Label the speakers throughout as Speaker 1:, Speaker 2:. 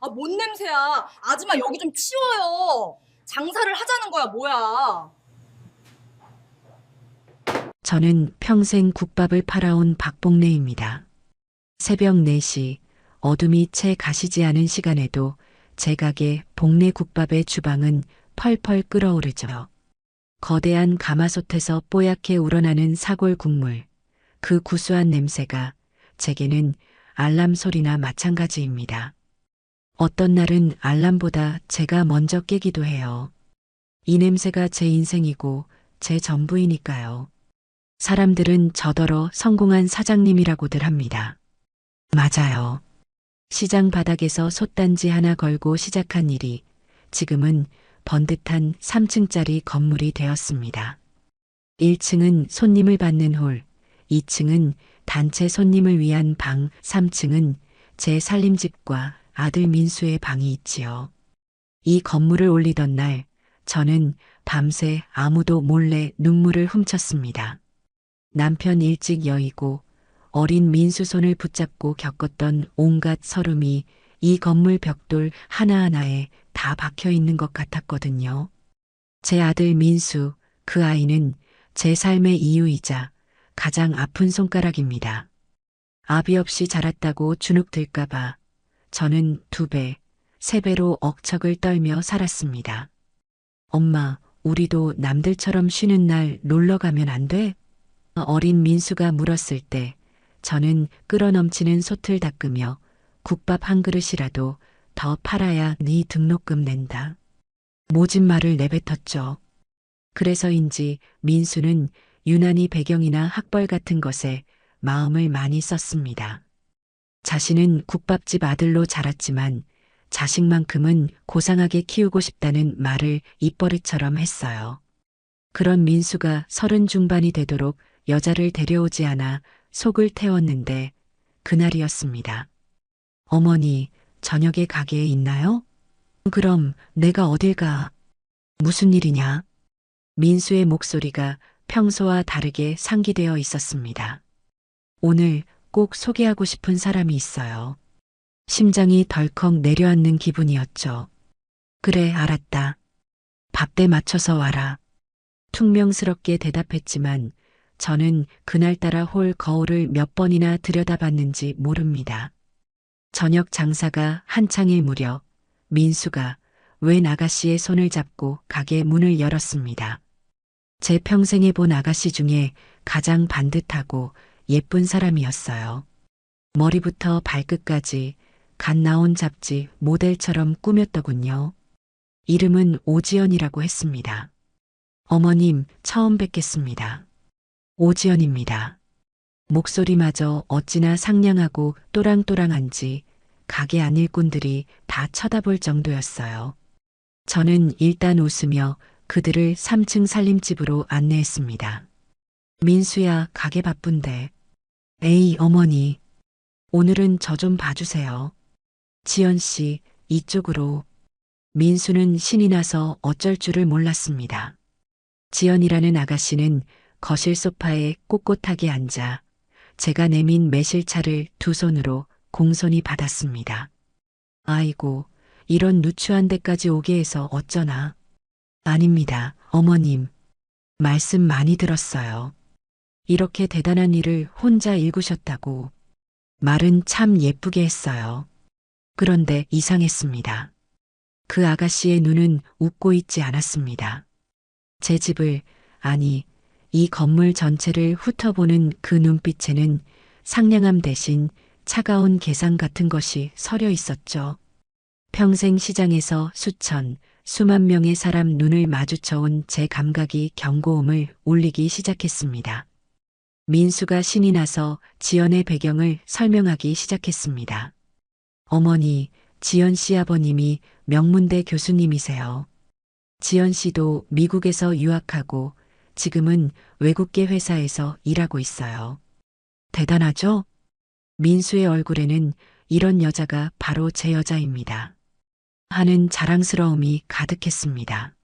Speaker 1: 아, 뭔 냄새야. 아줌마 여기 좀 치워요. 장사를 하자는 거야, 뭐야.
Speaker 2: 저는 평생 국밥을 팔아온 박복래입니다. 새벽 4시 어둠이 채 가시지 않은 시간에도 제 가게 복내 국밥의 주방은 펄펄 끓어오르죠. 거대한 가마솥에서 뽀얗게 우러나는 사골 국물, 그 구수한 냄새가 제게는 알람 소리나 마찬가지입니다. 어떤 날은 알람보다 제가 먼저 깨기도 해요. 이 냄새가 제 인생이고 제 전부이니까요. 사람들은 저더러 성공한 사장님이라고들 합니다. 맞아요. 시장 바닥에서 솥단지 하나 걸고 시작한 일이 지금은 번듯한 3층짜리 건물이 되었습니다. 1층은 손님을 받는 홀, 2층은 단체 손님을 위한 방, 3층은 제 살림집과 아들 민수의 방이 있지요. 이 건물을 올리던 날 저는 밤새 아무도 몰래 눈물을 훔쳤습니다. 남편 일찍 여의고 어린 민수 손을 붙잡고 겪었던 온갖 서름이 이 건물 벽돌 하나하나에 다 박혀 있는 것 같았거든요. 제 아들 민수, 그 아이는 제 삶의 이유이자 가장 아픈 손가락입니다. 아비 없이 자랐다고 주눅 들까봐 저는 2배, 3배로 억척을 떨며 살았습니다. 엄마, 우리도 남들처럼 쉬는 날 놀러 가면 안 돼? 어린 민수가 물었을 때 저는 끓어넘치는 솥을 닦으며 국밥 한 그릇이라도 더 팔아야 네 등록금 낸다. 모진 말을 내뱉었죠. 그래서인지 민수는 유난히 배경이나 학벌 같은 것에 마음을 많이 썼습니다. 자신은 국밥집 아들로 자랐지만 자식만큼은 고상하게 키우고 싶다는 말을 입버릇처럼 했어요. 그런 민수가 30 중반이 되도록 여자를 데려오지 않아 속을 태웠는데 그날이었습니다. 어머니, 저녁에 가게에 있나요? 그럼 내가 어딜 가? 무슨 일이냐? 민수의 목소리가 평소와 다르게 상기되어 있었습니다. 오늘 꼭 소개하고 싶은 사람이 있어요. 심장이 덜컥 내려앉는 기분이었죠. 그래, 알았다. 밥때 맞춰서 와라. 퉁명스럽게 대답했지만 저는 그날따라 홀 거울을 몇 번이나 들여다봤는지 모릅니다. 저녁 장사가 한창일 무렵 민수가 웬 아가씨의 손을 잡고 가게 문을 열었습니다. 제 평생에 본 아가씨 중에 가장 반듯하고 예쁜 사람이었어요. 머리부터 발끝까지 갓 나온 잡지 모델처럼 꾸몄더군요. 이름은 오지연이라고 했습니다. 어머님, 처음 뵙겠습니다. 오지연입니다. 목소리마저 어찌나 상냥하고 또랑또랑한지 가게 안 일꾼들이 다 쳐다볼 정도였어요. 저는 일단 웃으며 그들을 3층 살림집으로 안내했습니다. 민수야, 가게 바쁜데. 에이, 어머니. 오늘은 저 좀 봐주세요. 지연 씨, 이쪽으로. 민수는 신이 나서 어쩔 줄을 몰랐습니다. 지연이라는 아가씨는 거실 소파에 꼿꼿하게 앉아 제가 내민 매실차를 2손으로 공손히 받았습니다. 아이고, 이런 누추한 데까지 오게 해서 어쩌나. 아닙니다, 어머님. 말씀 많이 들었어요. 이렇게 대단한 일을 혼자 일구셨다고. 말은 참 예쁘게 했어요. 그런데 이상했습니다. 그 아가씨의 눈은 웃고 있지 않았습니다. 제 집을, 아니, 이 건물 전체를 훑어보는 그 눈빛에는 상냥함 대신 차가운 계산 같은 것이 서려 있었죠. 평생 시장에서 수천, 수만 명의 사람 눈을 마주쳐온 제 감각이 경고음을 울리기 시작했습니다. 민수가 신이 나서 지연의 배경을 설명하기 시작했습니다. 어머니, 지연 씨 아버님이 명문대 교수님이세요. 지연 씨도 미국에서 유학하고 지금은 외국계 회사에서 일하고 있어요. 대단하죠? 민수의 얼굴에는 이런 여자가 바로 제 여자입니다. 하는 자랑스러움이 가득했습니다.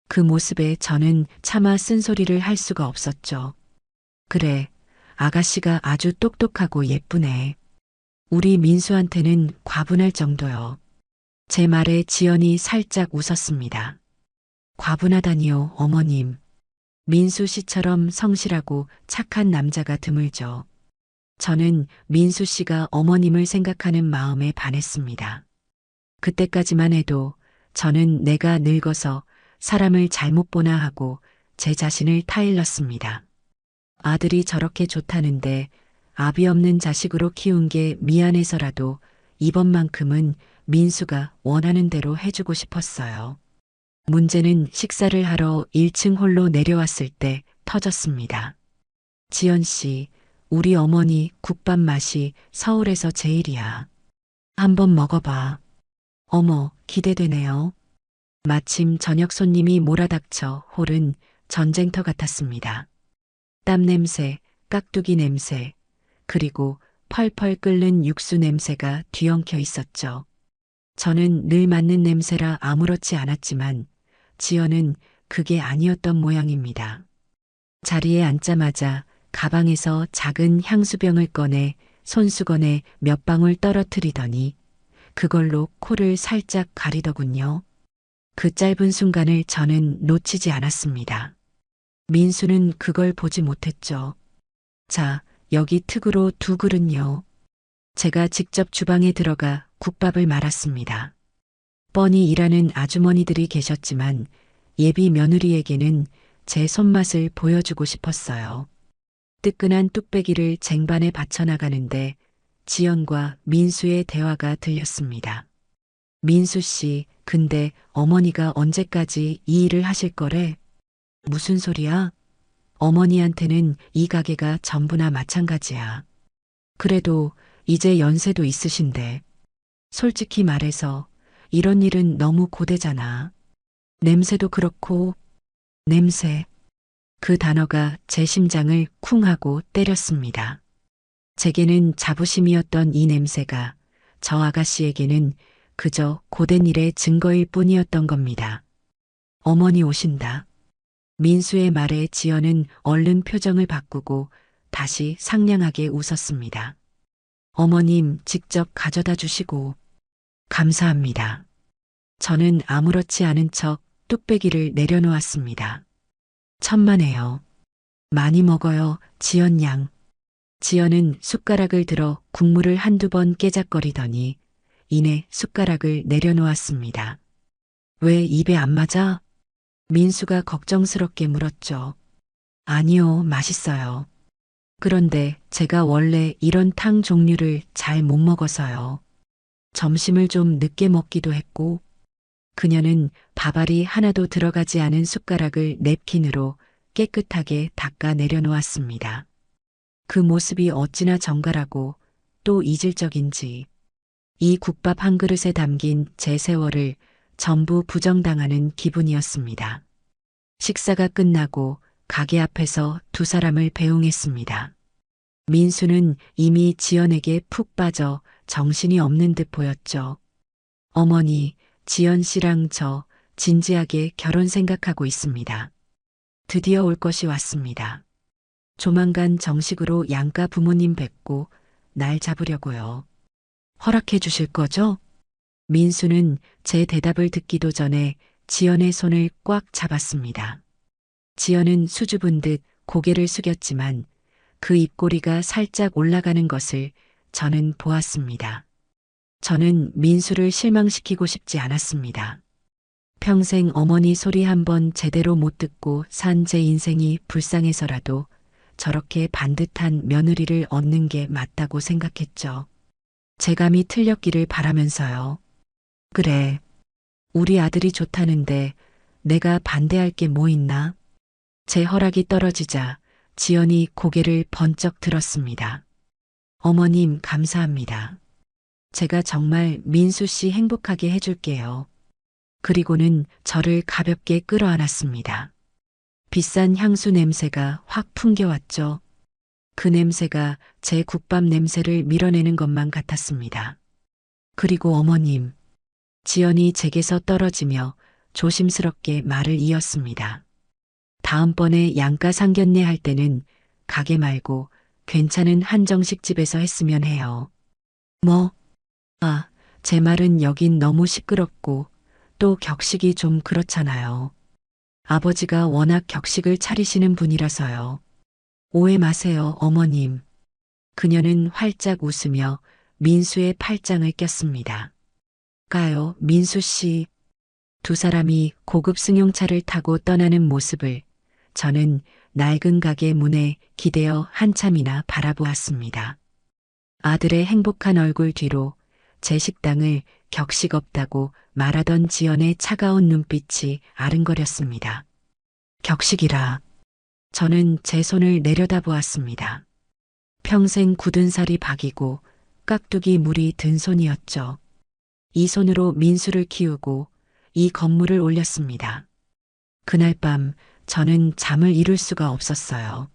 Speaker 2: 그 모습에 저는 차마 쓴소리를 할 수가 없었죠. 그래, 아가씨가 아주 똑똑하고 예쁘네. 우리 민수한테는 과분할 정도요. 제 말에 지연이 살짝 웃었습니다. 과분하다니요, 어머님. 민수 씨처럼 성실하고 착한 남자가 드물죠. 저는 민수 씨가 어머님을 생각하는 마음에 반했습니다. 그때까지만 해도 저는 내가 늙어서 사람을 잘못 보나 하고 제 자신을 타일렀습니다. 아들이 저렇게 좋다는데 아비 없는 자식으로 키운 게 미안해서라도 이번만큼은 민수가 원하는 대로 해주고 싶었어요. 문제는 식사를 하러 1층 홀로 내려왔을 때 터졌습니다. 지연 씨, 우리 어머니 국밥 맛이 서울에서 제일이야. 한번 먹어봐. 어머, 기대되네요. 마침 저녁 손님이 몰아닥쳐 홀은 전쟁터 같았습니다. 땀 냄새, 깍두기 냄새, 그리고 펄펄 끓는 육수 냄새가 뒤엉켜 있었죠. 저는 늘 맡는 냄새라 아무렇지 않았지만 지연은 그게 아니었던 모양입니다. 자리에 앉자마자 가방에서 작은 향수병을 꺼내 손수건에 몇 방울 떨어뜨리더니 그걸로 코를 살짝 가리더군요. 그 짧은 순간을 저는 놓치지 않았습니다. 민수는 그걸 보지 못했죠. 자, 여기 특으로 2그릇요. 제가 직접 주방에 들어가 국밥을 말았습니다. 뻔히 일하는 아주머니들이 계셨지만 예비 며느리에게는 제 손맛을 보여주고 싶었어요. 뜨끈한 뚝배기를 쟁반에 받쳐나가는데 지연과 민수의 대화가 들렸습니다. 민수 씨, 근데 어머니가 언제까지 이 일을 하실 거래? 무슨 소리야? 어머니한테는 이 가게가 전부나 마찬가지야. 그래도 이제 연세도 있으신데. 솔직히 말해서 이런 일은 너무 고되잖아. 냄새도 그렇고, 냄새. 그 단어가 제 심장을 쿵 하고 때렸습니다. 제게는 자부심이었던 이 냄새가 저 아가씨에게는 그저 고된 일의 증거일 뿐이었던 겁니다. 어머니 오신다. 민수의 말에 지연은 얼른 표정을 바꾸고 다시 상냥하게 웃었습니다. 어머님 직접 가져다 주시고 감사합니다. 저는 아무렇지 않은 척 뚝배기를 내려놓았습니다. 천만에요. 많이 먹어요, 지연 양. 지연은 숟가락을 들어 국물을 한두 번 깨작거리더니 이내 숟가락을 내려놓았습니다. 왜 입에 안 맞아? 민수가 걱정스럽게 물었죠. 아니요, 맛있어요. 그런데 제가 원래 이런 탕 종류를 잘 못 먹어서요. 점심을 좀 늦게 먹기도 했고, 그녀는 밥알이 하나도 들어가지 않은 숟가락을 냅킨으로 깨끗하게 닦아 내려놓았습니다. 그 모습이 어찌나 정갈하고 또 이질적인지 이 국밥 한 그릇에 담긴 제 세월을 전부 부정당하는 기분이었습니다. 식사가 끝나고 가게 앞에서 2사람을 배웅했습니다. 민수는 이미 지연에게 푹 빠져 정신이 없는 듯 보였죠. 어머니, 지연 씨랑 저 진지하게 결혼 생각하고 있습니다. 드디어 올 것이 왔습니다. 조만간 정식으로 양가 부모님 뵙고 날 잡으려고요. 허락해 주실 거죠? 민수는 제 대답을 듣기도 전에 지연의 손을 꽉 잡았습니다. 지연은 수줍은 듯 고개를 숙였지만 그 입꼬리가 살짝 올라가는 것을 저는 보았습니다. 저는 민수를 실망시키고 싶지 않았습니다. 평생 어머니 소리 한 번 제대로 못 듣고 산 제 인생이 불쌍해서라도 저렇게 반듯한 며느리를 얻는 게 맞다고 생각했죠. 제 감이 틀렸기를 바라면서요. 그래, 우리 아들이 좋다는데 내가 반대할 게 뭐 있나? 제 허락이 떨어지자 지연이 고개를 번쩍 들었습니다. 어머님 감사합니다. 제가 정말 민수 씨 행복하게 해줄게요. 그리고는 저를 가볍게 끌어안았습니다. 비싼 향수 냄새가 확 풍겨왔죠. 그 냄새가 제 국밥 냄새를 밀어내는 것만 같았습니다. 그리고 어머님, 지연이 제게서 떨어지며 조심스럽게 말을 이었습니다. 다음번에 양가 상견례 할 때는 가게 말고 괜찮은 한정식 집에서 했으면 해요. 뭐? 아, 제 말은 여긴 너무 시끄럽고 또 격식이 좀 그렇잖아요. 아버지가 워낙 격식을 차리시는 분이라서요. 오해 마세요, 어머님. 그녀는 활짝 웃으며 민수의 팔짱을 꼈습니다. 가요, 민수 씨. 두 사람이 고급 승용차를 타고 떠나는 모습을 저는 낡은 가게 문에 기대어 한참이나 바라보았습니다. 아들의 행복한 얼굴 뒤로 제 식당을 격식 없다고 말하던 지연의 차가운 눈빛이 아른거렸습니다. 격식이라. 저는 제 손을 내려다보았습니다. 평생 굳은 살이 박이고 깍두기 물이 든 손이었죠. 이 손으로 민수를 키우고 이 건물을 올렸습니다. 그날 밤 저는 잠을 이룰 수가 없었어요.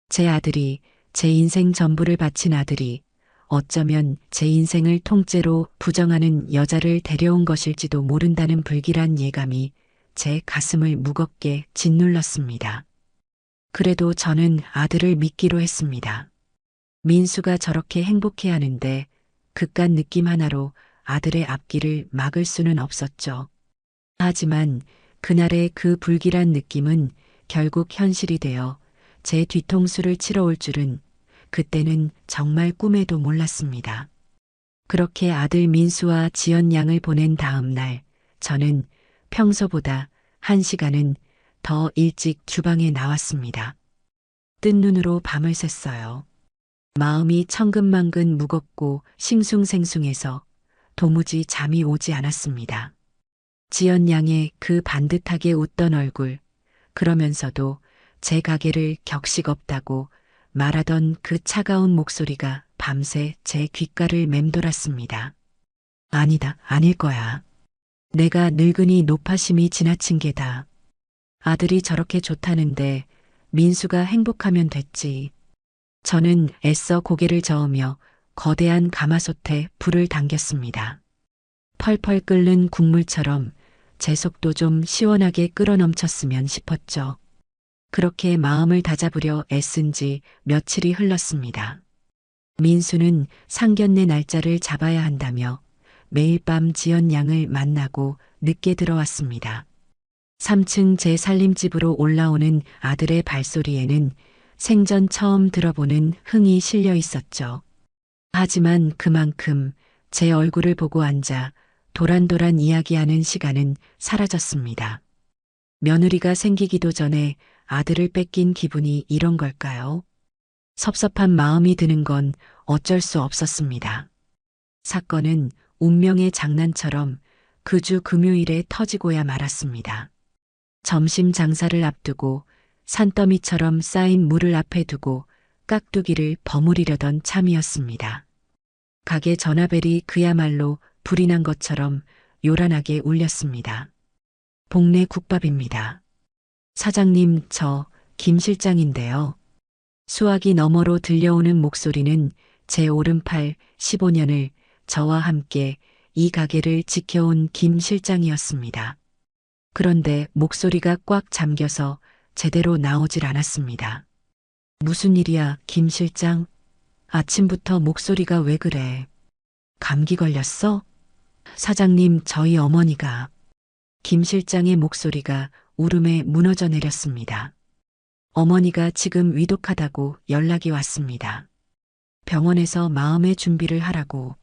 Speaker 2: 제 아들이, 제 인생 전부를 바친 아들이 어쩌면 제 인생을 통째로 부정하는 여자를 데려온 것일지도 모른다는 불길한 예감이 제 가슴을 무겁게 짓눌렀습니다. 그래도 저는 아들을 믿기로 했습니다. 민수가 저렇게 행복해하는데 그깟 느낌 하나로 아들의 앞길을 막을 수는 없었죠. 하지만 그날의 그 불길한 느낌은 결국 현실이 되어 제 뒤통수를 치러 올 줄은 그때는 정말 꿈에도 몰랐습니다. 그렇게 아들 민수와 지연 양을 보낸 다음 날 저는 평소보다 1시간은 더 일찍 주방에 나왔습니다. 뜬 눈으로 밤을 샜어요. 마음이 천근만근 무겁고 싱숭생숭해서 도무지 잠이 오지 않았습니다. 지연 양의 그 반듯하게 웃던 얼굴, 그러면서도 제 가게를 격식 없다고 말하던 그 차가운 목소리가 밤새 제 귓가를 맴돌았습니다. 아니다, 아닐 거야. 내가 늙으니 노파심이 지나친 게다. 아들이 저렇게 좋다는데 민수가 행복하면 됐지. 저는 애써 고개를 저으며 거대한 가마솥에 불을 당겼습니다. 펄펄 끓는 국물처럼 제 속도 좀 시원하게 끓어넘쳤으면 싶었죠. 그렇게 마음을 다잡으려 애쓴 지 며칠이 흘렀습니다. 민수는 상견례 날짜를 잡아야 한다며 매일 밤 지연 양을 만나고 늦게 들어왔습니다. 3층 제 살림집으로 올라오는 아들의 발소리에는 생전 처음 들어보는 흥이 실려 있었죠. 하지만 그만큼 제 얼굴을 보고 앉아 도란도란 이야기하는 시간은 사라졌습니다. 며느리가 생기기도 전에 아들을 뺏긴 기분이 이런 걸까요? 섭섭한 마음이 드는 건 어쩔 수 없었습니다. 사건은 운명의 장난처럼 그 주 금요일에 터지고야 말았습니다. 점심 장사를 앞두고 산더미처럼 쌓인 물을 앞에 두고 깍두기를 버무리려던 참이었습니다. 가게 전화벨이 그야말로 불이 난 것처럼 요란하게 울렸습니다. 복내 국밥입니다. 사장님, 저 김 실장인데요. 수화기 너머로 들려오는 목소리는 제 오른팔 15년을 저와 함께 이 가게를 지켜온 김 실장이었습니다. 그런데 목소리가 꽉 잠겨서 제대로 나오질 않았습니다. 무슨 일이야, 김 실장? 아침부터 목소리가 왜 그래? 감기 걸렸어? 사장님, 저희 어머니가. 김 실장의 목소리가 울음에 무너져 내렸습니다. 어머니가 지금 위독하다고 연락이 왔습니다. 병원에서 마음의 준비를 하라고.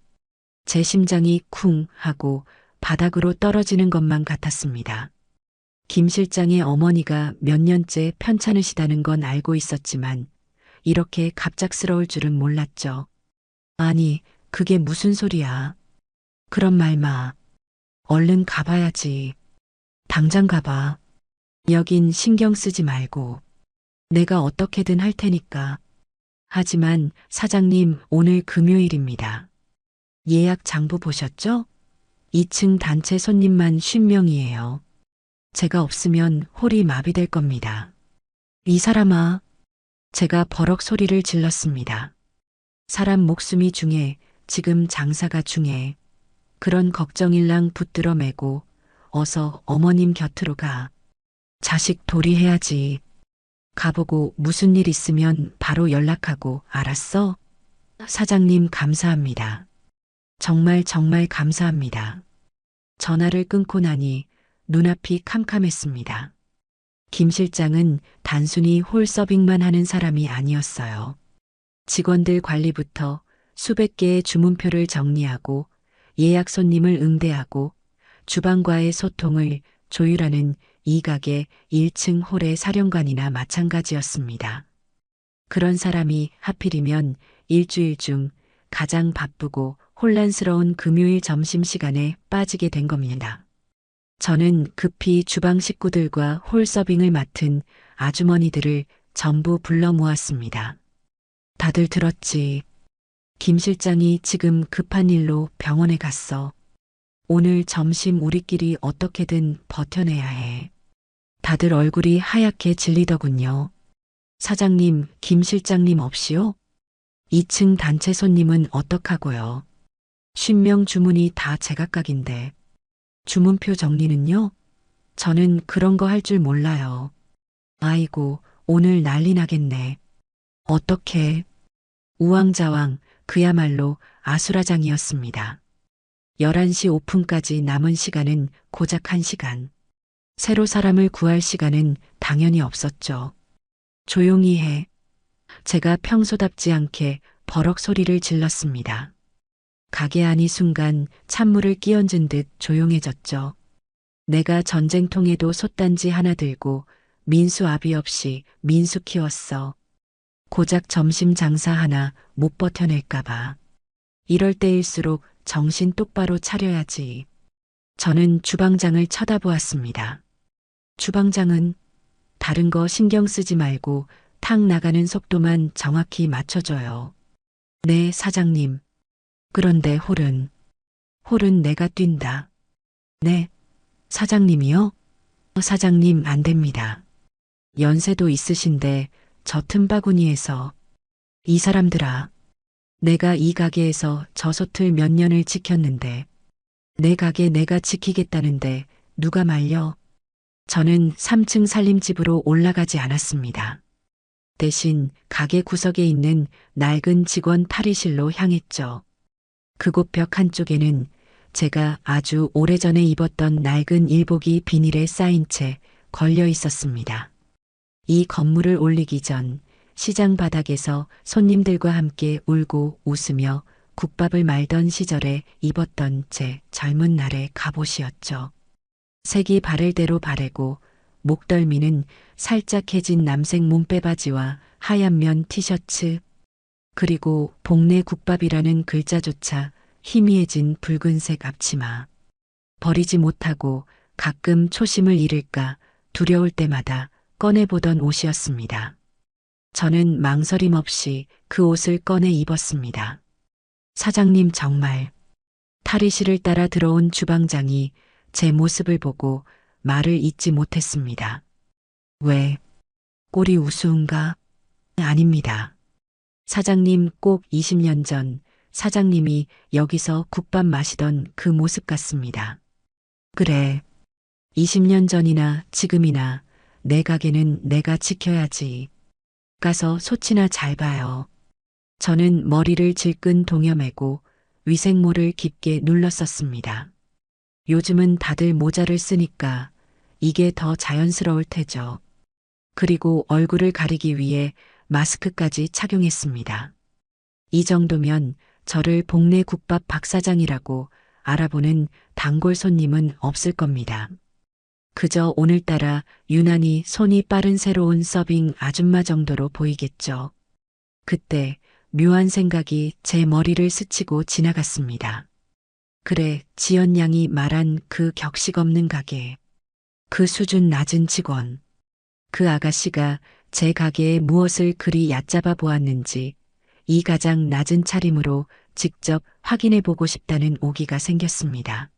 Speaker 2: 제 심장이 쿵 하고 바닥으로 떨어지는 것만 같았습니다. 김 실장의 어머니가 몇 년째 편찮으시다는 건 알고 있었지만 이렇게 갑작스러울 줄은 몰랐죠. 아니, 그게 무슨 소리야. 그런 말 마. 얼른 가봐야지. 당장 가봐. 여긴 신경 쓰지 말고. 내가 어떻게든 할 테니까. 하지만 사장님, 오늘 금요일입니다. 예약 장부 보셨죠? 2층 단체 손님만 50명이에요. 제가 없으면 홀이 마비될 겁니다. 이 사람아. 제가 버럭 소리를 질렀습니다. 사람 목숨이 중에 지금 장사가 중에. 그런 걱정일랑 붙들어 매고 어서 어머님 곁으로 가. 자식 도리해야지. 가보고 무슨 일 있으면 바로 연락하고, 알았어? 사장님 감사합니다. 정말 정말 감사합니다. 전화를 끊고 나니 눈앞이 캄캄했습니다. 김 실장은 단순히 홀 서빙만 하는 사람이 아니었어요. 직원들 관리부터 수백 개의 주문표를 정리하고 예약 손님을 응대하고 주방과의 소통을 조율하는 이 가게 1층 홀의 사령관이나 마찬가지였습니다. 그런 사람이 하필이면 일주일 중 가장 바쁘고 혼란스러운 금요일 점심시간에 빠지게 된 겁니다. 저는 급히 주방 식구들과 홀 서빙을 맡은 아주머니들을 전부 불러 모았습니다. 다들 들었지. 김 실장이 지금 급한 일로 병원에 갔어. 오늘 점심 우리끼리 어떻게든 버텨내야 해. 다들 얼굴이 하얗게 질리더군요. 사장님, 김 실장님 없이요? 2층 단체 손님은 어떡하고요? 50명 주문이 다 제각각인데. 주문표 정리는요? 저는 그런 거 할 줄 몰라요. 아이고, 오늘 난리 나겠네. 어떡해. 우왕좌왕 그야말로 아수라장이었습니다. 11시 오픈까지 남은 시간은 고작 1시간. 새로 사람을 구할 시간은 당연히 없었죠. 조용히 해. 제가 평소답지 않게 버럭 소리를 질렀습니다. 가게 안이 순간 찬물을 끼얹은 듯 조용해졌죠. 내가 전쟁통에도 솥단지 하나 들고 민수 아비 없이 민수 키웠어. 고작 점심 장사 하나 못 버텨낼까봐. 이럴 때일수록 정신 똑바로 차려야지. 저는 주방장을 쳐다보았습니다. 주방장은 다른 거 신경 쓰지 말고 탁 나가는 속도만 정확히 맞춰줘요. 네, 사장님. 그런데 홀은 내가 뛴다. 네, 사장님이요? 사장님 안 됩니다. 연세도 있으신데 저 틈바구니에서 이 사람들아. 내가 이 가게에서 저 솥을 몇 년을 지켰는데 내 가게 내가 지키겠다는데 누가 말려? 저는 3층 살림집으로 올라가지 않았습니다. 대신 가게 구석에 있는 낡은 직원 탈의실로 향했죠. 그곳 벽 한쪽에는 제가 아주 오래전에 입었던 낡은 일복이 비닐에 쌓인 채 걸려 있었습니다. 이 건물을 올리기 전 시장 바닥에서 손님들과 함께 울고 웃으며 국밥을 말던 시절에 입었던 제 젊은 날의 갑옷이었죠. 색이 바를 대로 바래고 목덜미는 살짝 해진 남색 몸빼바지와 하얀 면 티셔츠, 그리고 복내 국밥이라는 글자조차 희미해진 붉은색 앞치마. 버리지 못하고 가끔 초심을 잃을까 두려울 때마다 꺼내보던 옷이었습니다. 저는 망설임 없이 그 옷을 꺼내 입었습니다. 사장님 정말. 탈의실을 따라 들어온 주방장이 제 모습을 보고 말을 잇지 못했습니다. 왜? 꼴이 우스운가? 아닙니다. 사장님 꼭 20년 전 사장님이 여기서 국밥 마시던 그 모습 같습니다. 그래. 20년 전이나 지금이나 내 가게는 내가 지켜야지. 가서 솥이나 잘 봐요. 저는 머리를 질끈 동여매고 위생모를 깊게 눌렀었습니다. 요즘은 다들 모자를 쓰니까 이게 더 자연스러울 테죠. 그리고 얼굴을 가리기 위해 마스크까지 착용했습니다. 이 정도면 저를 복내 국밥 박사장이라고 알아보는 단골 손님은 없을 겁니다. 그저 오늘따라 유난히 손이 빠른 새로운 서빙 아줌마 정도로 보이겠죠. 그때 묘한 생각이 제 머리를 스치고 지나갔습니다. 그래, 지연 양이 말한 그 격식 없는 가게. 그 수준 낮은 직원. 그 아가씨가 제 가게에 무엇을 그리 얕잡아 보았는지 이 가장 낮은 차림으로 직접 확인해 보고 싶다는 오기가 생겼습니다.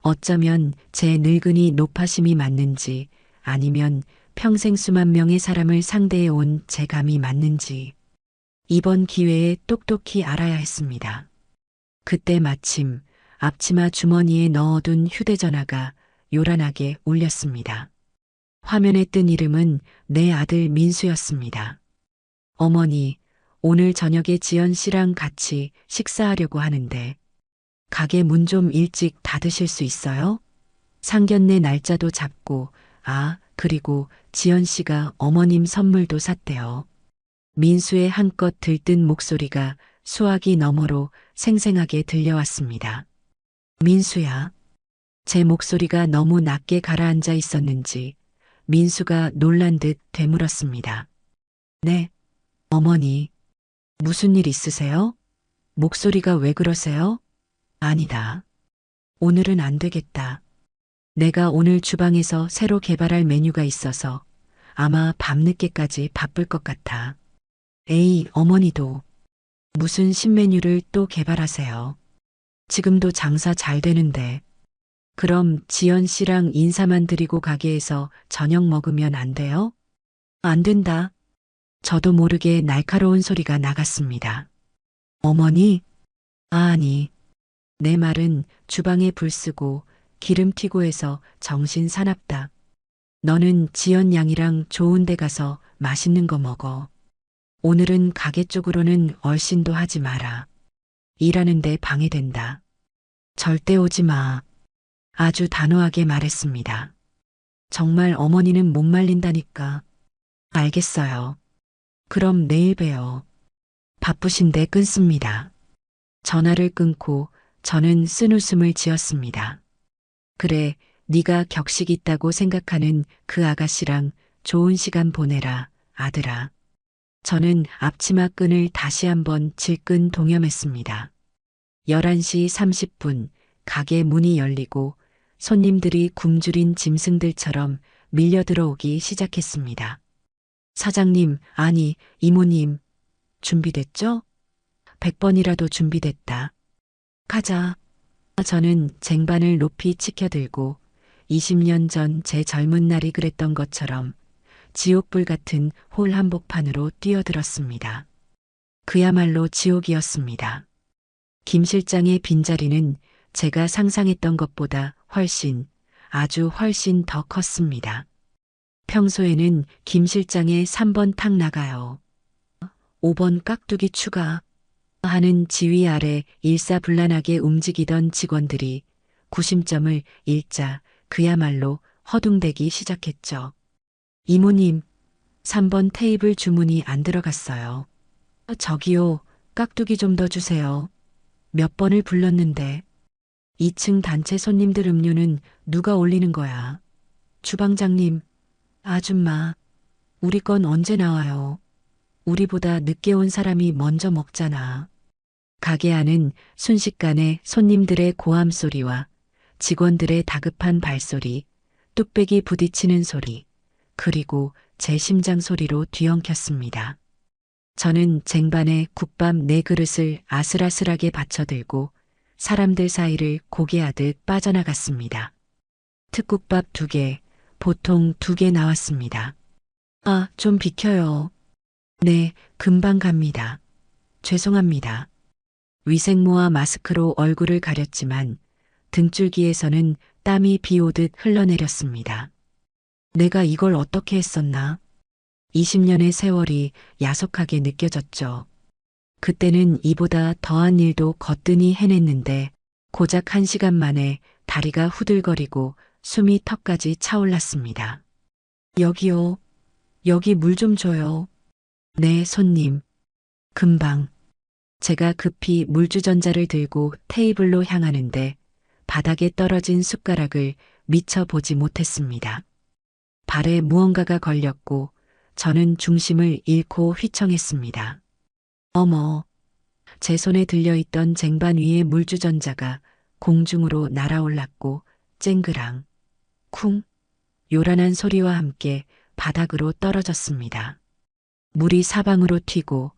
Speaker 2: 어쩌면 제 늙은이 노파심이 맞는지 아니면 평생 수만 명의 사람을 상대해 온 제 감이 맞는지 이번 기회에 똑똑히 알아야 했습니다. 그때 마침 앞치마 주머니에 넣어둔 휴대전화가 요란하게 울렸습니다. 화면에 뜬 이름은 내 아들 민수였습니다. 어머니, 오늘 저녁에 지연 씨랑 같이 식사하려고 하는데 가게 문 좀 일찍 닫으실 수 있어요? 상견례 날짜도 잡고, 그리고 지연 씨가 어머님 선물도 샀대요. 민수의 한껏 들뜬 목소리가 수화기 너머로 생생하게 들려왔습니다. 민수야. 제 목소리가 너무 낮게 가라앉아 있었는지 민수가 놀란 듯 되물었습니다. 네, 어머니. 무슨 일 있으세요? 목소리가 왜 그러세요? 아니다. 오늘은 안 되겠다. 내가 오늘 주방에서 새로 개발할 메뉴가 있어서 아마 밤늦게까지 바쁠 것 같아. 에이, 어머니도 무슨 신메뉴를 또 개발하세요. 지금도 장사 잘 되는데. 그럼 지연 씨랑 인사만 드리고 가게에서 저녁 먹으면 안 돼요? 안 된다. 저도 모르게 날카로운 소리가 나갔습니다. 어머니? 아니. 내 말은 주방에 불 쓰고 기름 튀고 해서 정신 사납다. 너는 지연 양이랑 좋은 데 가서 맛있는 거 먹어. 오늘은 가게 쪽으로는 얼씬도 하지 마라. 일하는데 방해된다. 절대 오지 마. 아주 단호하게 말했습니다. 정말 어머니는 못 말린다니까. 알겠어요. 그럼 내일 봬요. 바쁘신데 끊습니다. 전화를 끊고 저는 쓴웃음을 지었습니다. 그래, 네가 격식 있다고 생각하는 그 아가씨랑 좋은 시간 보내라, 아들아. 저는 앞치마 끈을 다시 한번 질끈 동여맸습니다. 11시 30분 가게 문이 열리고 손님들이 굶주린 짐승들처럼 밀려 들어오기 시작했습니다. 사장님, 아니, 이모님, 준비됐죠? 100번이라도 준비됐다. 가자. 저는 쟁반을 높이 치켜들고 20년 전 제 젊은 날이 그랬던 것처럼 지옥불 같은 홀 한복판으로 뛰어들었습니다. 그야말로 지옥이었습니다. 김 실장의 빈자리는 제가 상상했던 것보다 아주 훨씬 더 컸습니다. 평소에는 김 실장의 3번 탁 나가요. 5번 깍두기 추가 하는 지휘 아래 일사불란하게 움직이던 직원들이 구심점을 잃자 그야말로 허둥대기 시작했죠. 이모님, 3번 테이블 주문이 안 들어갔어요. 저기요, 깍두기 좀 더 주세요. 몇 번을 불렀는데. 2층 단체 손님들 음료는 누가 올리는 거야? 주방장님, 아줌마, 우리 건 언제 나와요? 우리보다 늦게 온 사람이 먼저 먹잖아. 가게 안은 순식간에 손님들의 고함 소리와 직원들의 다급한 발소리, 뚝배기 부딪히는 소리, 그리고 제 심장 소리로 뒤엉켰습니다. 저는 쟁반에 국밥 4그릇을 아슬아슬하게 받쳐들고 사람들 사이를 고개하듯 빠져나갔습니다. 특국밥 2개, 보통 2개 나왔습니다. 좀 비켜요. 네, 금방 갑니다. 죄송합니다. 위생모와 마스크로 얼굴을 가렸지만 등줄기에서는 땀이 비 오듯 흘러내렸습니다. 내가 이걸 어떻게 했었나? 20년의 세월이 야속하게 느껴졌죠. 그때는 이보다 더한 일도 거뜬히 해냈는데 고작 1시간 만에 다리가 후들거리고 숨이 턱까지 차올랐습니다. 여기요. 여기 물 좀 줘요. 네, 손님. 금방. 제가 급히 물주전자를 들고 테이블로 향하는데 바닥에 떨어진 숟가락을 미처 보지 못했습니다. 발에 무언가가 걸렸고 저는 중심을 잃고 휘청했습니다. 어머, 제 손에 들려있던 쟁반 위의 물주전자가 공중으로 날아올랐고 쨍그랑, 쿵, 요란한 소리와 함께 바닥으로 떨어졌습니다. 물이 사방으로 튀고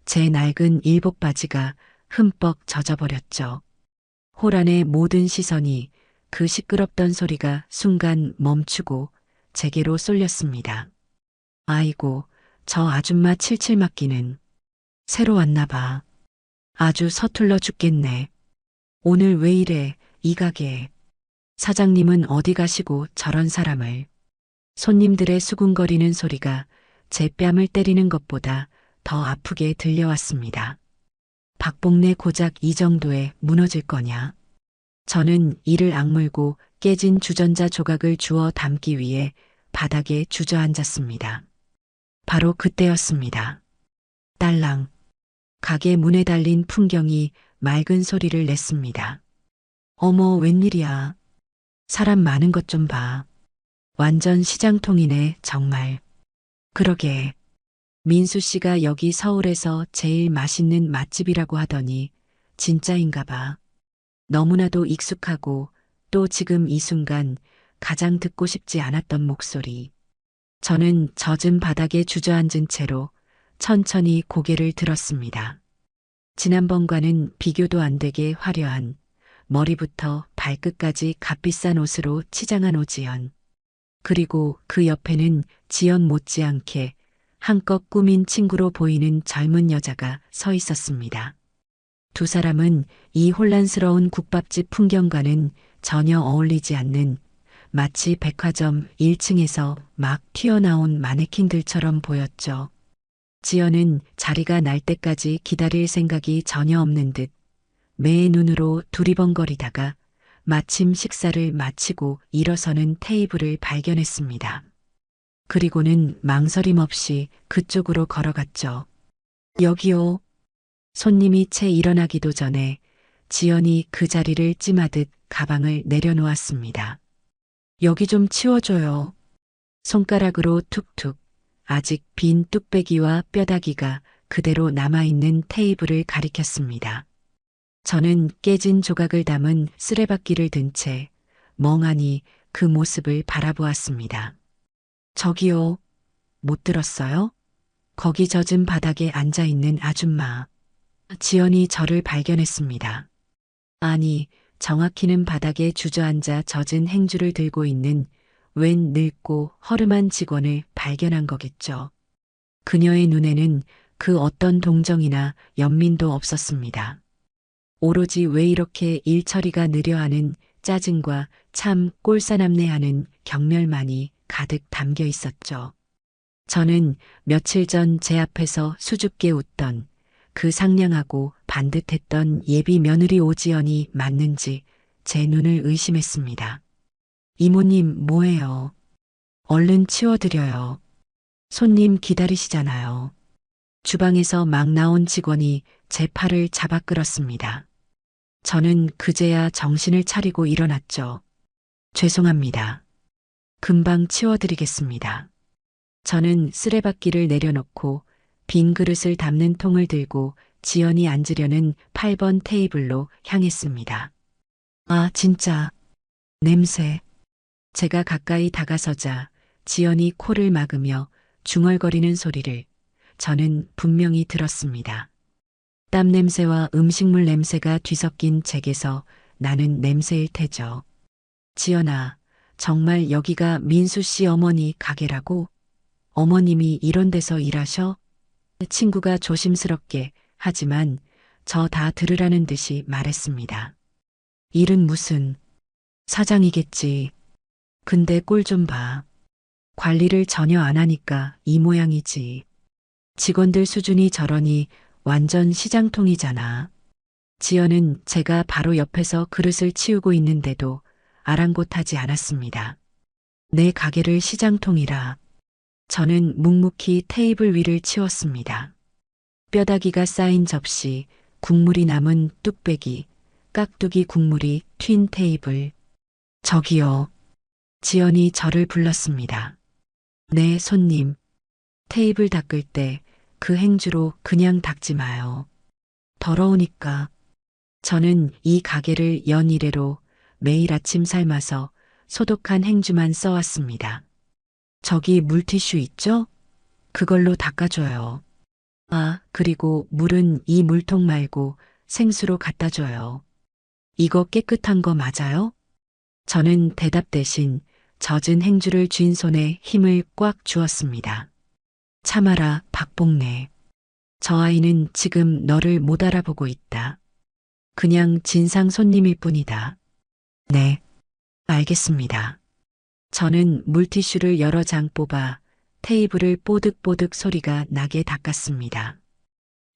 Speaker 2: 제 낡은 일복 바지가 흠뻑 젖어버렸죠. 홀 안의 모든 시선이 그 시끄럽던 소리가 순간 멈추고 제게로 쏠렸습니다. 아이고, 저 아줌마 칠칠 맞기는. 새로 왔나 봐. 아주 서툴러 죽겠네. 오늘 왜 이래, 이 가게. 사장님은 어디 가시고 저런 사람을. 손님들의 수군거리는 소리가 제 뺨을 때리는 것보다 더 아프게 들려왔습니다. 박복래 고작 이 정도에 무너질 거냐? 저는 이를 악물고 깨진 주전자 조각을 주워 담기 위해 바닥에 주저앉았습니다. 바로 그때였습니다. 딸랑. 가게 문에 달린 풍경이 맑은 소리를 냈습니다. 어머, 웬일이야. 사람 많은 것 좀 봐. 완전 시장통이네, 정말. 그러게. 민수 씨가 여기 서울에서 제일 맛있는 맛집이라고 하더니 진짜인가 봐. 너무나도 익숙하고 또 지금 이 순간 가장 듣고 싶지 않았던 목소리. 저는 젖은 바닥에 주저앉은 채로 천천히 고개를 들었습니다. 지난번과는 비교도 안 되게 화려한 머리부터 발끝까지 값비싼 옷으로 치장한 오지연. 그리고 그 옆에는 지연 못지않게 한껏 꾸민 친구로 보이는 젊은 여자가 서 있었습니다. 두 사람은 이 혼란스러운 국밥집 풍경과는 전혀 어울리지 않는 마치 백화점 1층에서 막 튀어나온 마네킹들처럼 보였죠. 지연은 자리가 날 때까지 기다릴 생각이 전혀 없는 듯 매의 눈으로 두리번거리다가 마침 식사를 마치고 일어서는 테이블을 발견했습니다. 그리고는 망설임 없이 그쪽으로 걸어갔죠. 여기요. 손님이 채 일어나기도 전에 지연이 그 자리를 찜하듯 가방을 내려놓았습니다. 여기 좀 치워줘요. 손가락으로 툭툭 아직 빈 뚝배기와 뼈다귀가 그대로 남아있는 테이블을 가리켰습니다. 저는 깨진 조각을 담은 쓰레받기를 든 채 멍하니 그 모습을 바라보았습니다. 저기요. 못 들었어요? 거기 젖은 바닥에 앉아있는 아줌마. 지연이 저를 발견했습니다. 아니, 정확히는 바닥에 주저앉아 젖은 행주를 들고 있는 웬 늙고 허름한 직원을 발견한 거겠죠. 그녀의 눈에는 그 어떤 동정이나 연민도 없었습니다. 오로지 왜 이렇게 일 처리가 느려하는 짜증과 참 꼴사납네하는 경멸만이 가득 담겨 있었죠. 저는 며칠 전 제 앞에서 수줍게 웃던 그 상냥하고 반듯했던 예비 며느리 오지연이 맞는지 제 눈을 의심했습니다. 이모님 뭐해요? 얼른 치워드려요. 손님 기다리시잖아요. 주방에서 막 나온 직원이 제 팔을 잡아 끌었습니다. 저는 그제야 정신을 차리고 일어났죠. 죄송합니다. 금방 치워드리겠습니다. 저는 쓰레받기를 내려놓고 빈 그릇을 담는 통을 들고 지연이 앉으려는 8번 테이블로 향했습니다. 아, 진짜. 냄새. 제가 가까이 다가서자 지연이 코를 막으며 중얼거리는 소리를 저는 분명히 들었습니다. 땀 냄새와 음식물 냄새가 뒤섞인 잭에서 나는 냄새일 테죠. 지연아, 정말 여기가 민수 씨 어머니 가게라고? 어머님이 이런 데서 일하셔? 친구가 조심스럽게 하지만 저 다 들으라는 듯이 말했습니다. 일은 무슨 사장이겠지. 근데 꼴 좀 봐. 관리를 전혀 안 하니까 이 모양이지. 직원들 수준이 저러니 완전 시장통이잖아. 지연은 제가 바로 옆에서 그릇을 치우고 있는데도 아랑곳하지 않았습니다. 내 가게를 시장통이라. 저는 묵묵히 테이블 위를 치웠습니다. 뼈다귀가 쌓인 접시, 국물이 남은 뚝배기, 깍두기 국물이 튄 테이블. 저기요. 지연이 저를 불렀습니다. 네, 손님. 테이블 닦을 때 그 행주로 그냥 닦지 마요. 더러우니까. 저는 이 가게를 연이래로 매일 아침 삶아서 소독한 행주만 써왔습니다. 저기 물티슈 있죠? 그걸로 닦아줘요. 아, 그리고 물은 이 물통 말고 생수로 갖다 줘요. 이거 깨끗한 거 맞아요? 저는 대답 대신 젖은 행주를 쥔 손에 힘을 꽉 주었습니다. 참아라, 박복래. 저 아이는 지금 너를 못 알아보고 있다. 그냥 진상 손님일 뿐이다. 네, 알겠습니다. 저는 물티슈를 여러 장 뽑아 테이블을 뽀득뽀득 소리가 나게 닦았습니다.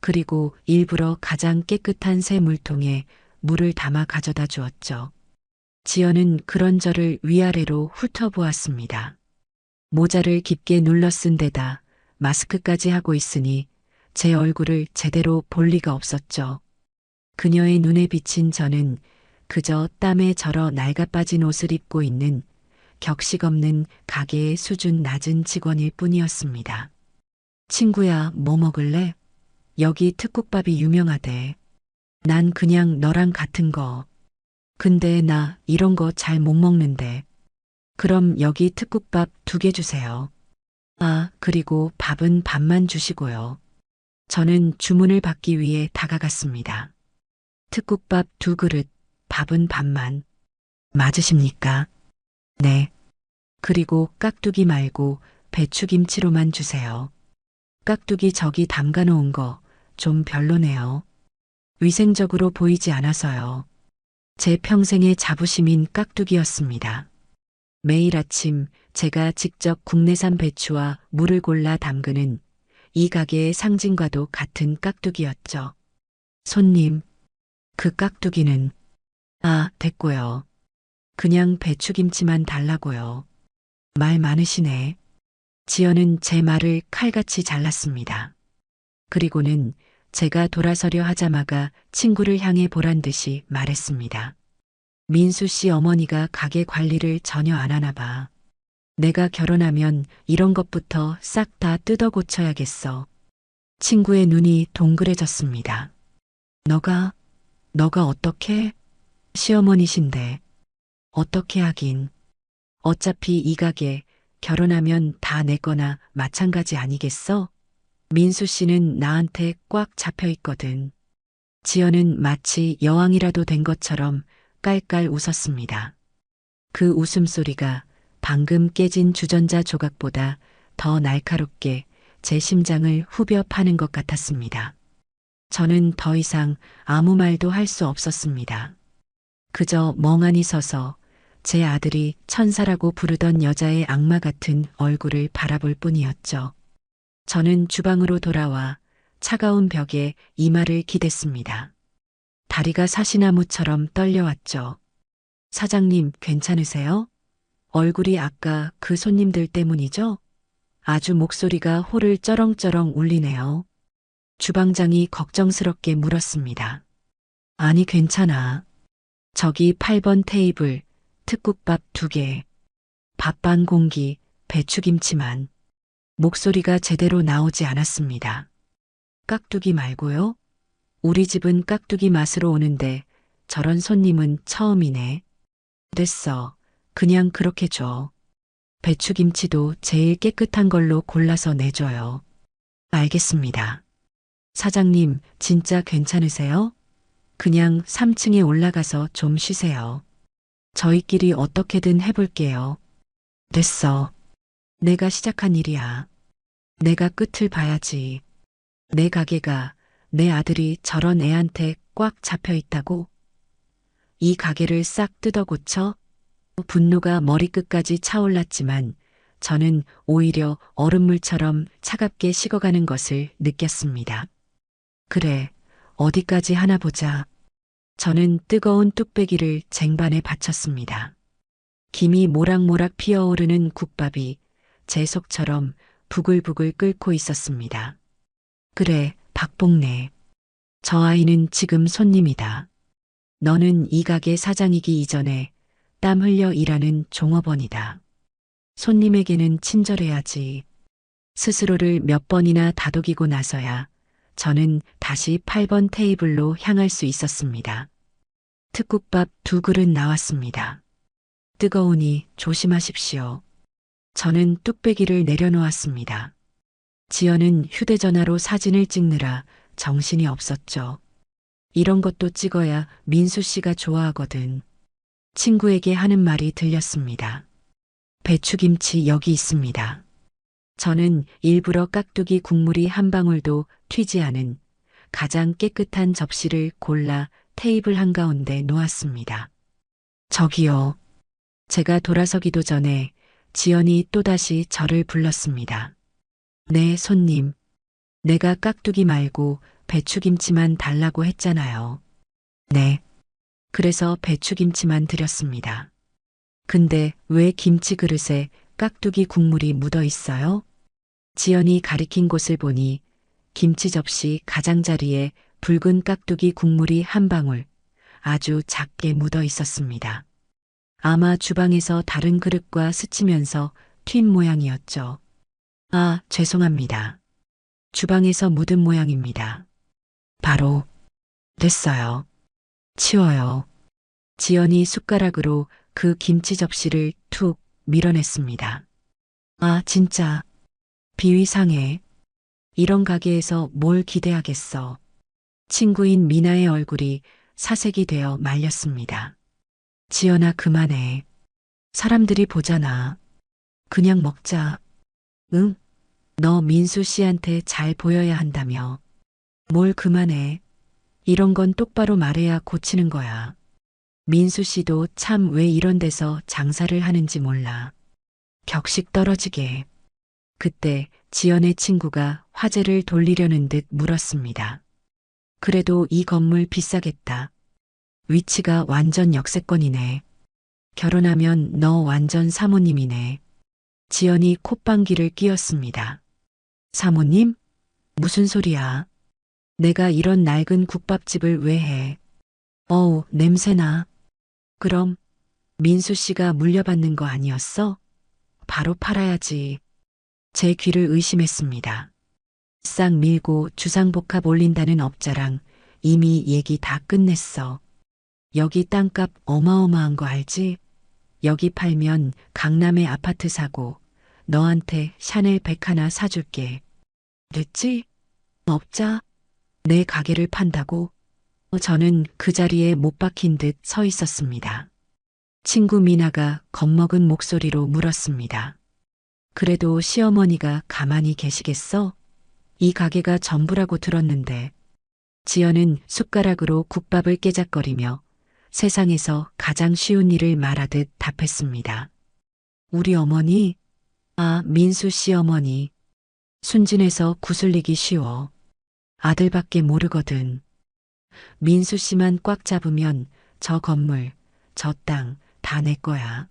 Speaker 2: 그리고 일부러 가장 깨끗한 새 물통에 물을 담아 가져다 주었죠. 지연은 그런 저를 위아래로 훑어보았습니다. 모자를 깊게 눌러 쓴 데다 마스크까지 하고 있으니 제 얼굴을 제대로 볼 리가 없었죠. 그녀의 눈에 비친 저는 그저 땀에 절어 낡아빠진 옷을 입고 있는 격식 없는 가게의 수준 낮은 직원일 뿐이었습니다. 친구야, 뭐 먹을래? 여기 특국밥이 유명하대. 난 그냥 너랑 같은 거. 근데 나 이런 거 잘 못 먹는데. 그럼 여기 특국밥 2개 주세요. 아, 그리고 밥은 밥만 주시고요. 저는 주문을 받기 위해 다가갔습니다. 특국밥 2그릇, 밥은 밥만. 맞으십니까? 네. 그리고 깍두기 말고 배추김치로만 주세요. 깍두기 저기 담가 놓은 거 좀 별로네요. 위생적으로 보이지 않아서요. 제 평생의 자부심인 깍두기였습니다. 매일 아침 제가 직접 국내산 배추와 물을 골라 담그는 이 가게의 상징과도 같은 깍두기였죠. 손님, 그 깍두기는, 아, 됐고요. 그냥 배추김치만 달라고요. 말 많으시네. 지연은 제 말을 칼같이 잘랐습니다. 그리고는 제가 돌아서려 하자마자 친구를 향해 보란 듯이 말했습니다. 민수 씨 어머니가 가게 관리를 전혀 안 하나 봐. 내가 결혼하면 이런 것부터 싹 다 뜯어 고쳐야겠어. 친구의 눈이 동그래졌습니다. 너가 어떻게? 시어머니신데. 어떻게 하긴. 어차피 이 가게 결혼하면 다 내 거나 마찬가지 아니겠어? 민수 씨는 나한테 꽉 잡혀 있거든. 지연은 마치 여왕이라도 된 것처럼 깔깔 웃었습니다. 그 웃음소리가 방금 깨진 주전자 조각보다 더 날카롭게 제 심장을 후벼 파는 것 같았습니다. 저는 더 이상 아무 말도 할 수 없었습니다. 그저 멍하니 서서 제 아들이 천사라고 부르던 여자의 악마 같은 얼굴을 바라볼 뿐이었죠. 저는 주방으로 돌아와 차가운 벽에 이마를 기댔습니다. 다리가 사시나무처럼 떨려왔죠. 사장님, 괜찮으세요? 얼굴이 아까 그 손님들 때문이죠? 아주 목소리가 호를 쩌렁쩌렁 울리네요. 주방장이 걱정스럽게 물었습니다. 아니, 괜찮아. 저기 8번 테이블, 특국밥 2개, 밥 반 공기, 배추김치만. 목소리가 제대로 나오지 않았습니다. 깍두기 말고요? 우리 집은 깍두기 맛으로 오는데 저런 손님은 처음이네. 됐어. 그냥 그렇게 줘. 배추김치도 제일 깨끗한 걸로 골라서 내줘요. 알겠습니다. 사장님, 진짜 괜찮으세요? 그냥 3층에 올라가서 좀 쉬세요. 저희끼리 어떻게든 해볼게요. 됐어. 내가 시작한 일이야. 내가 끝을 봐야지. 내 가게가 내 아들이 저런 애한테 꽉 잡혀 있다고? 이 가게를 싹 뜯어 고쳐? 분노가 머리끝까지 차올랐지만 저는 오히려 얼음물처럼 차갑게 식어가는 것을 느꼈습니다. 그래, 어디까지 하나 보자. 저는 뜨거운 뚝배기를 쟁반에 받쳤습니다. 김이 모락모락 피어오르는 국밥이 제 속처럼 부글부글 끓고 있었습니다. 그래, 박복래. 저 아이는 지금 손님이다. 너는 이 가게 사장이기 이전에 땀 흘려 일하는 종업원이다. 손님에게는 친절해야지. 스스로를 몇 번이나 다독이고 나서야 저는 다시 8번 테이블로 향할 수 있었습니다. 특국밥 2그릇 나왔습니다. 뜨거우니 조심하십시오. 저는 뚝배기를 내려놓았습니다. 지연은 휴대전화로 사진을 찍느라 정신이 없었죠. 이런 것도 찍어야 민수 씨가 좋아하거든. 친구에게 하는 말이 들렸습니다. 배추김치 여기 있습니다. 저는 일부러 깍두기 국물이 한 방울도 튀지 않은 가장 깨끗한 접시를 골라 테이블 한가운데 놓았습니다. 저기요. 제가 돌아서기도 전에 지연이 또다시 저를 불렀습니다. 네, 손님. 내가 깍두기 말고 배추김치만 달라고 했잖아요. 네. 그래서 배추김치만 드렸습니다. 근데 왜 김치 그릇에 깍두기 국물이 묻어 있어요? 지연이 가리킨 곳을 보니 김치 접시 가장자리에 붉은 깍두기 국물이 한 방울 아주 작게 묻어 있었습니다. 아마 주방에서 다른 그릇과 스치면서 튄 모양이었죠. 아, 죄송합니다. 주방에서 묻은 모양입니다. 바로 됐어요. 치워요. 지연이 숟가락으로 그 김치 접시를 툭 밀어냈습니다. 아, 진짜. 비위 상해. 이런 가게에서 뭘 기대하겠어. 친구인 미나의 얼굴이 사색이 되어 말렸습니다. 지연아, 그만해. 사람들이 보잖아. 그냥 먹자. 응? 너 민수 씨한테 잘 보여야 한다며. 뭘 그만해. 이런 건 똑바로 말해야 고치는 거야. 민수 씨도 참 왜 이런 데서 장사를 하는지 몰라. 격식 떨어지게. 그때 지연의 친구가 화제를 돌리려는 듯 물었습니다. 그래도 이 건물 비싸겠다. 위치가 완전 역세권이네. 결혼하면 너 완전 사모님이네. 지연이 콧방귀를 뀌었습니다. 사모님? 무슨 소리야? 내가 이런 낡은 국밥집을 왜 해? 어우, 냄새나. 그럼 민수 씨가 물려받는 거 아니었어? 바로 팔아야지. 제 귀를 의심했습니다. 싹 밀고 주상복합 올린다는 업자랑 이미 얘기 다 끝냈어. 여기 땅값 어마어마한 거 알지? 여기 팔면 강남에 아파트 사고 너한테 샤넬 백 하나 사줄게. 됐지? 업자? 내 가게를 판다고? 저는 그 자리에 못 박힌 듯 서 있었습니다. 친구 미나가 겁먹은 목소리로 물었습니다. 그래도 시어머니가 가만히 계시겠어? 이 가게가 전부라고 들었는데. 지연은 숟가락으로 국밥을 깨작거리며 세상에서 가장 쉬운 일을 말하듯 답했습니다. 우리 어머니? 아, 민수 씨 어머니. 순진해서 구슬리기 쉬워. 아들밖에 모르거든. 민수 씨만 꽉 잡으면 저 건물, 저 땅 다 내 거야.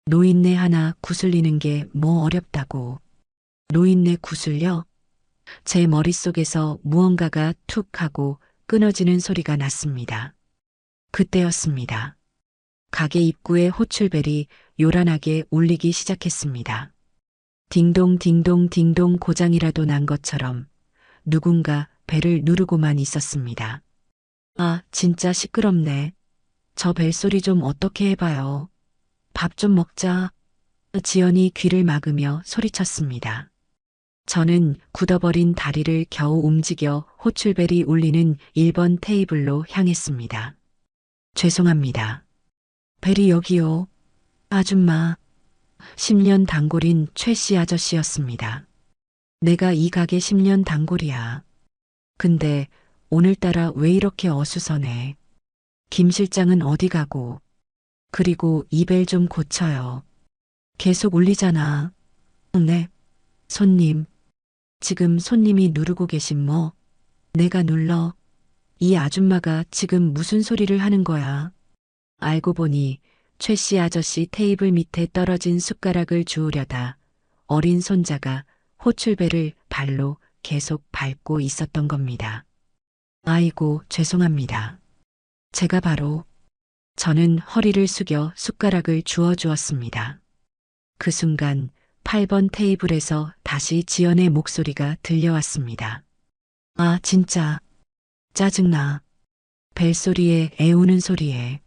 Speaker 2: 노인네 하나 구슬리는 게 뭐 어렵다고. 노인네 구슬려? 제 머릿속에서 무언가가 툭 하고 끊어지는 소리가 났습니다. 그때였습니다. 가게 입구에 호출벨이 요란하게 울리기 시작했습니다. 딩동 딩동 딩동 고장이라도 난 것처럼 누군가 벨을 누르고만 있었습니다. 아, 진짜 시끄럽네. 저 벨소리 좀 어떻게 해봐요. 밥 좀 먹자. 지연이 귀를 막으며 소리쳤습니다. 저는 굳어버린 다리를 겨우 움직여 호출벨이 울리는 1번 테이블로 향했습니다. 죄송합니다. 벨이 여기요. 아줌마. 10년 단골인 최 씨 아저씨였습니다. 내가 이 가게 10년 단골이야. 근데 오늘따라 왜 이렇게 어수선해? 김 실장은 어디 가고? 그리고 이 벨 좀 고쳐요. 계속 울리잖아. 네. 손님. 지금 손님이 누르고 계신 뭐? 내가 눌러. 이 아줌마가 지금 무슨 소리를 하는 거야? 알고 보니 최 씨 아저씨 테이블 밑에 떨어진 숟가락을 주우려다 어린 손자가 호출벨을 발로 계속 밟고 있었던 겁니다. 아이고, 죄송합니다. 제가 바로. 저는 허리를 숙여 숟가락을 주었습니다. 그 순간 8번 테이블에서 다시 지연의 목소리가 들려왔습니다. 아, 진짜. 짜증나. 벨소리에 애우는 소리에.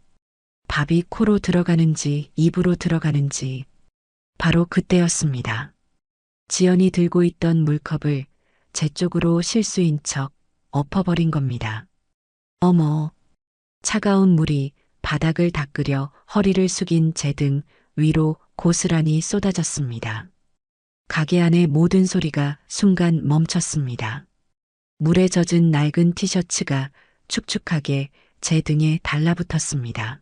Speaker 2: 밥이 코로 들어가는지 입으로 들어가는지. 바로 그때였습니다. 지연이 들고 있던 물컵을 제 쪽으로 실수인 척 엎어버린 겁니다. 어머. 차가운 물이 바닥을 닦으려 허리를 숙인 제 등 위로 고스란히 쏟아졌습니다. 가게 안의 모든 소리가 순간 멈췄습니다. 물에 젖은 낡은 티셔츠가 축축하게 제 등에 달라붙었습니다.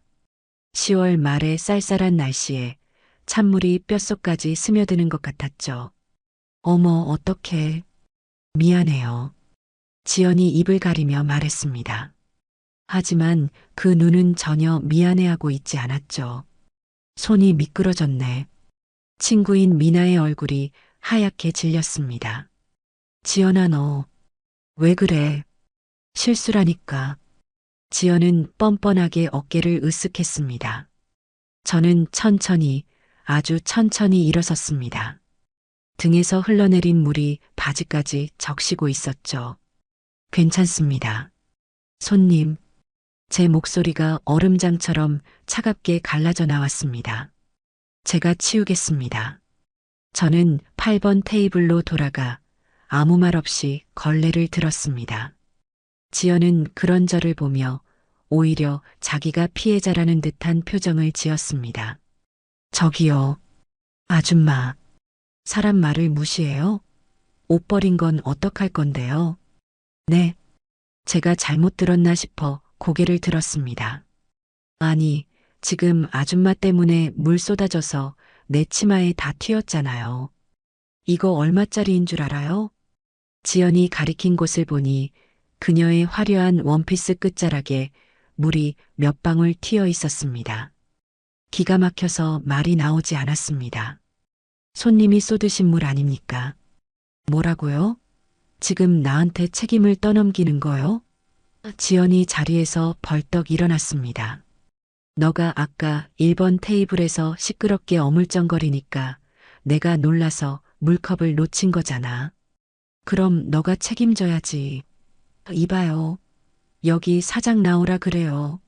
Speaker 2: 10월 말의 쌀쌀한 날씨에 찬물이 뼛속까지 스며드는 것 같았죠. 어머, 어떡해. 미안해요. 지연이 입을 가리며 말했습니다. 하지만 그 눈은 전혀 미안해하고 있지 않았죠. 손이 미끄러졌네. 친구인 미나의 얼굴이 하얗게 질렸습니다. 지연아, 너 왜 그래? 실수라니까. 지연은 뻔뻔하게 어깨를 으쓱했습니다. 저는 천천히, 아주 천천히 일어섰습니다. 등에서 흘러내린 물이 바지까지 적시고 있었죠. 괜찮습니다. 손님, 제 목소리가 얼음장처럼 차갑게 갈라져 나왔습니다. 제가 치우겠습니다. 저는 8번 테이블로 돌아가 아무 말 없이 걸레를 들었습니다. 지연은 그런 저를 보며 오히려 자기가 피해자라는 듯한 표정을 지었습니다. 저기요, 아줌마. 사람 말을 무시해요? 옷 버린 건 어떡할 건데요? 네, 제가 잘못 들었나 싶어 고개를 들었습니다. 아니, 지금 아줌마 때문에 물 쏟아져서 내 치마에 다 튀었잖아요. 이거 얼마짜리인 줄 알아요? 지연이 가리킨 곳을 보니 그녀의 화려한 원피스 끝자락에 물이 몇 방울 튀어 있었습니다. 기가 막혀서 말이 나오지 않았습니다. 손님이 쏟으신 물 아닙니까? 뭐라고요? 지금 나한테 책임을 떠넘기는 거요? 지연이 자리에서 벌떡 일어났습니다. 너가 아까 1번 테이블에서 시끄럽게 어물쩡거리니까 내가 놀라서 물컵을 놓친 거잖아. 그럼 너가 책임져야지. 이봐요. 여기 사장 나오라 그래요.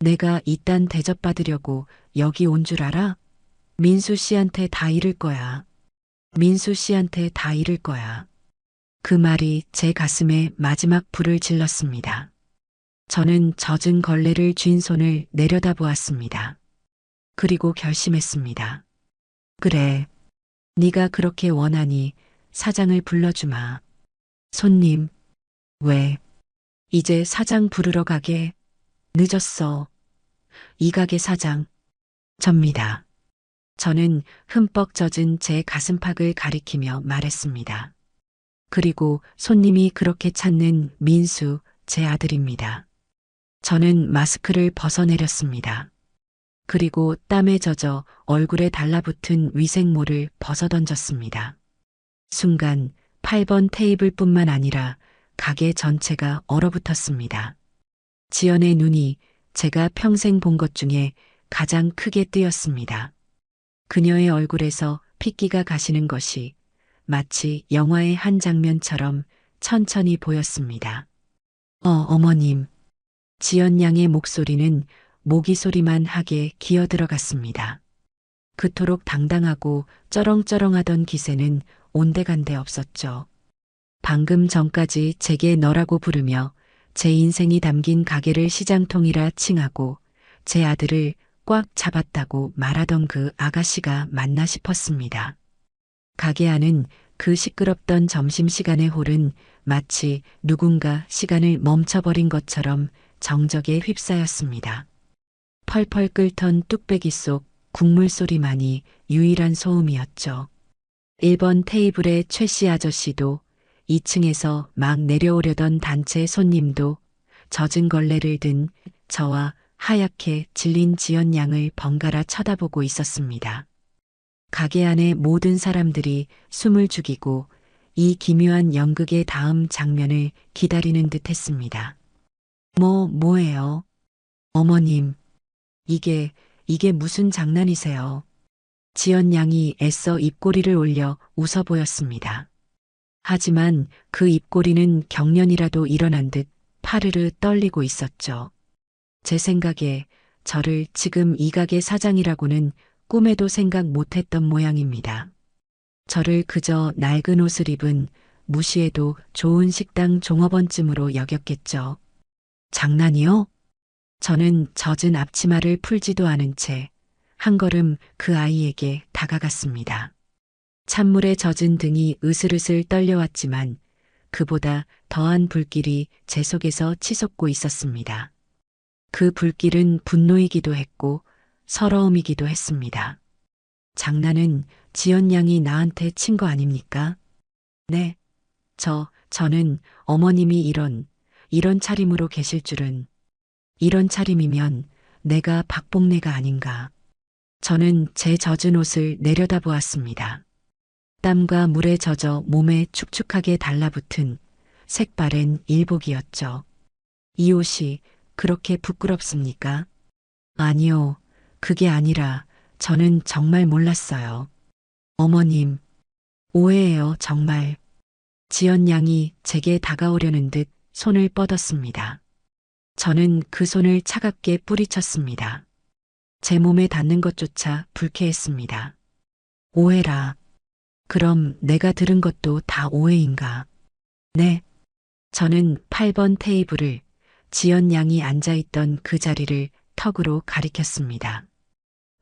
Speaker 2: 내가 이딴 대접받으려고 여기 온 줄 알아? 민수 씨한테 다 잃을 거야. 민수 씨한테 다 잃을 거야. 그 말이 제 가슴에 마지막 불을 질렀습니다. 저는 젖은 걸레를 쥔 손을 내려다보았습니다. 그리고 결심했습니다. 그래, 네가 그렇게 원하니 사장을 불러주마. 손님, 왜? 이제 사장 부르러 가게? 늦었어. 이 가게 사장, 접니다. 저는 흠뻑 젖은 제 가슴팍을 가리키며 말했습니다. 그리고 손님이 그렇게 찾는 민수, 제 아들입니다. 저는 마스크를 벗어내렸습니다. 그리고 땀에 젖어 얼굴에 달라붙은 위생모를 벗어던졌습니다. 순간 8번 테이블뿐만 아니라 가게 전체가 얼어붙었습니다. 지연의 눈이 제가 평생 본 것 중에 가장 크게 뜨였습니다. 그녀의 얼굴에서 핏기가 가시는 것이 마치 영화의 한 장면처럼 천천히 보였습니다. 어머님. 지연 양의 목소리는 모기 소리만 하게 기어 들어갔습니다. 그토록 당당하고 쩌렁쩌렁하던 기세는 온데간데 없었죠. 방금 전까지 제게 너라고 부르며 제 인생이 담긴 가게를 시장통이라 칭하고 제 아들을 꽉 잡았다고 말하던 그 아가씨가 맞나 싶었습니다. 가게 안은 그 시끄럽던 점심시간의 홀은 마치 누군가 시간을 멈춰버린 것처럼 정적에 휩싸였습니다. 펄펄 끓던 뚝배기 속 국물 소리만이 유일한 소음이었죠. 1번 테이블의 최 씨 아저씨도 2층에서 막 내려오려던 단체 손님도 젖은 걸레를 든 저와 하얗게 질린 지연 양을 번갈아 쳐다보고 있었습니다. 가게 안의 모든 사람들이 숨을 죽이고 이 기묘한 연극의 다음 장면을 기다리는 듯 했습니다. 뭐예요? 어머님, 이게 무슨 장난이세요? 지연 양이 애써 입꼬리를 올려 웃어 보였습니다. 하지만 그 입꼬리는 경련이라도 일어난 듯 파르르 떨리고 있었죠. 제 생각에 저를 지금 이 가게 사장이라고는 꿈에도 생각 못했던 모양입니다. 저를 그저 낡은 옷을 입은 무시해도 좋은 식당 종업원쯤으로 여겼겠죠. 장난이요? 저는 젖은 앞치마를 풀지도 않은 채 한 걸음 그 아이에게 다가갔습니다. 찬물에 젖은 등이 으슬으슬 떨려왔지만 그보다 더한 불길이 제 속에서 치솟고 있었습니다. 그 불길은 분노이기도 했고 서러움이기도 했습니다. 장난은 지연 양이 나한테 친 거 아닙니까? 네, 저는 어머님이 이런 차림으로 계실 줄은 이런 차림이면 내가 박복내가 아닌가. 저는 제 젖은 옷을 내려다보았습니다. 땀과 물에 젖어 몸에 축축하게 달라붙은 색바랜 일복이었죠. 이 옷이 그렇게 부끄럽습니까? 아니요, 그게 아니라 저는 정말 몰랐어요. 어머님, 오해예요, 정말. 지연 양이 제게 다가오려는 듯 손을 뻗었습니다. 저는 그 손을 차갑게 뿌리쳤습니다. 제 몸에 닿는 것조차 불쾌했습니다. 오해라. 그럼 내가 들은 것도 다 오해인가? 네. 저는 8번 테이블을 지연 양이 앉아있던 그 자리를 턱으로 가리켰습니다.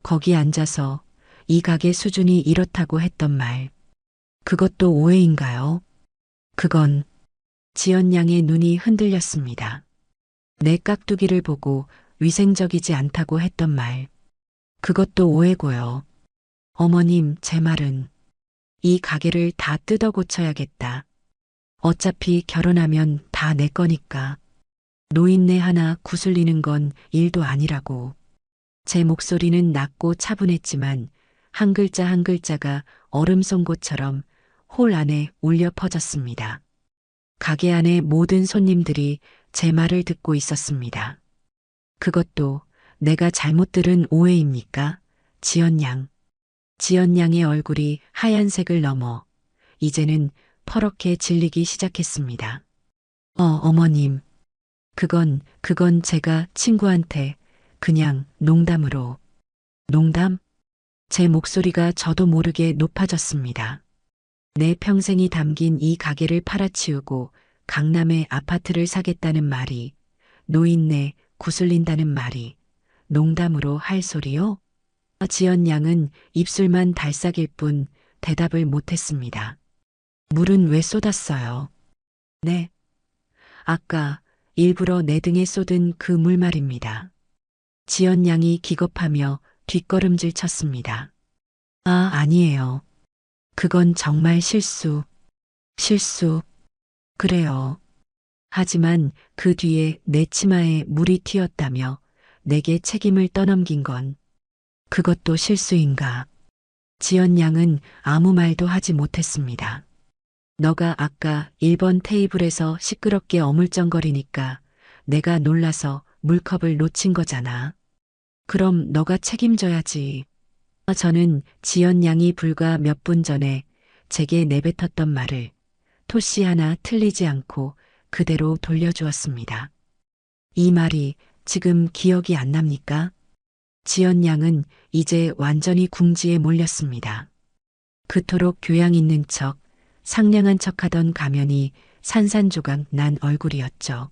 Speaker 2: 거기 앉아서 이 가게 수준이 이렇다고 했던 말. 그것도 오해인가요? 그건 지연 양의 눈이 흔들렸습니다. 내 깍두기를 보고 위생적이지 않다고 했던 말. 그것도 오해고요. 어머님, 제 말은 이 가게를 다 뜯어 고쳐야겠다. 어차피 결혼하면 다 내 거니까. 노인네 하나 구슬리는 건 일도 아니라고. 제 목소리는 낮고 차분했지만 한 글자 한 글자가 얼음송곳처럼 홀 안에 울려 퍼졌습니다. 가게 안의 모든 손님들이 제 말을 듣고 있었습니다. 그것도 내가 잘못 들은 오해입니까? 지연 양. 지연 양의 얼굴이 하얀색을 넘어 이제는 퍼렇게 질리기 시작했습니다. 어머님. 그건 제가 친구한테 그냥 농담으로. 농담? 제 목소리가 저도 모르게 높아졌습니다. 내 평생이 담긴 이 가게를 팔아치우고 강남에 아파트를 사겠다는 말이, 노인네 구슬린다는 말이 농담으로 할 소리요? 지연 양은 입술만 달싹일 뿐 대답을 못했습니다. 물은 왜 쏟았어요? 네. 아까 일부러 내 등에 쏟은 그 물 말입니다. 지연 양이 기겁하며 뒷걸음질 쳤습니다. 아니에요. 그건 정말 실수. 실수. 그래요. 하지만 그 뒤에 내 치마에 물이 튀었다며 내게 책임을 떠넘긴 건 그것도 실수인가. 지연 양은 아무 말도 하지 못했습니다. 너가 아까 1번 테이블에서 시끄럽게 어물쩡거리니까 내가 놀라서 물컵을 놓친 거잖아. 그럼 너가 책임져야지. 저는 지연 양이 불과 몇 분 전에 제게 내뱉었던 말을 토씨 하나 틀리지 않고 그대로 돌려주었습니다. 이 말이 지금 기억이 안 납니까? 지연 양은 이제 완전히 궁지에 몰렸습니다. 그토록 교양 있는 척, 상냥한 척하던 가면이 산산조각 난 얼굴이었죠.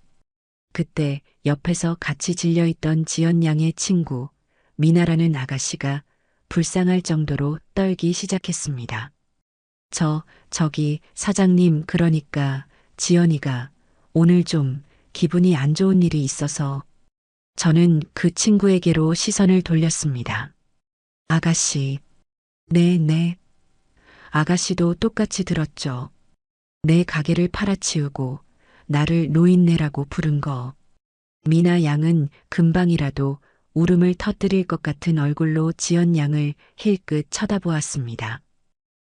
Speaker 2: 그때 옆에서 같이 질려있던 지연 양의 친구 미나라는 아가씨가 불쌍할 정도로 떨기 시작했습니다. 저기 사장님, 그러니까 지연이가 오늘 좀 기분이 안 좋은 일이 있어서. 저는 그 친구에게로 시선을 돌렸습니다. 아가씨. 네. 아가씨도 똑같이 들었죠. 내 가게를 팔아치우고 나를 노인네라고 부른 거. 미나 양은 금방이라도 울음을 터뜨릴 것 같은 얼굴로 지연 양을 힐끗 쳐다보았습니다.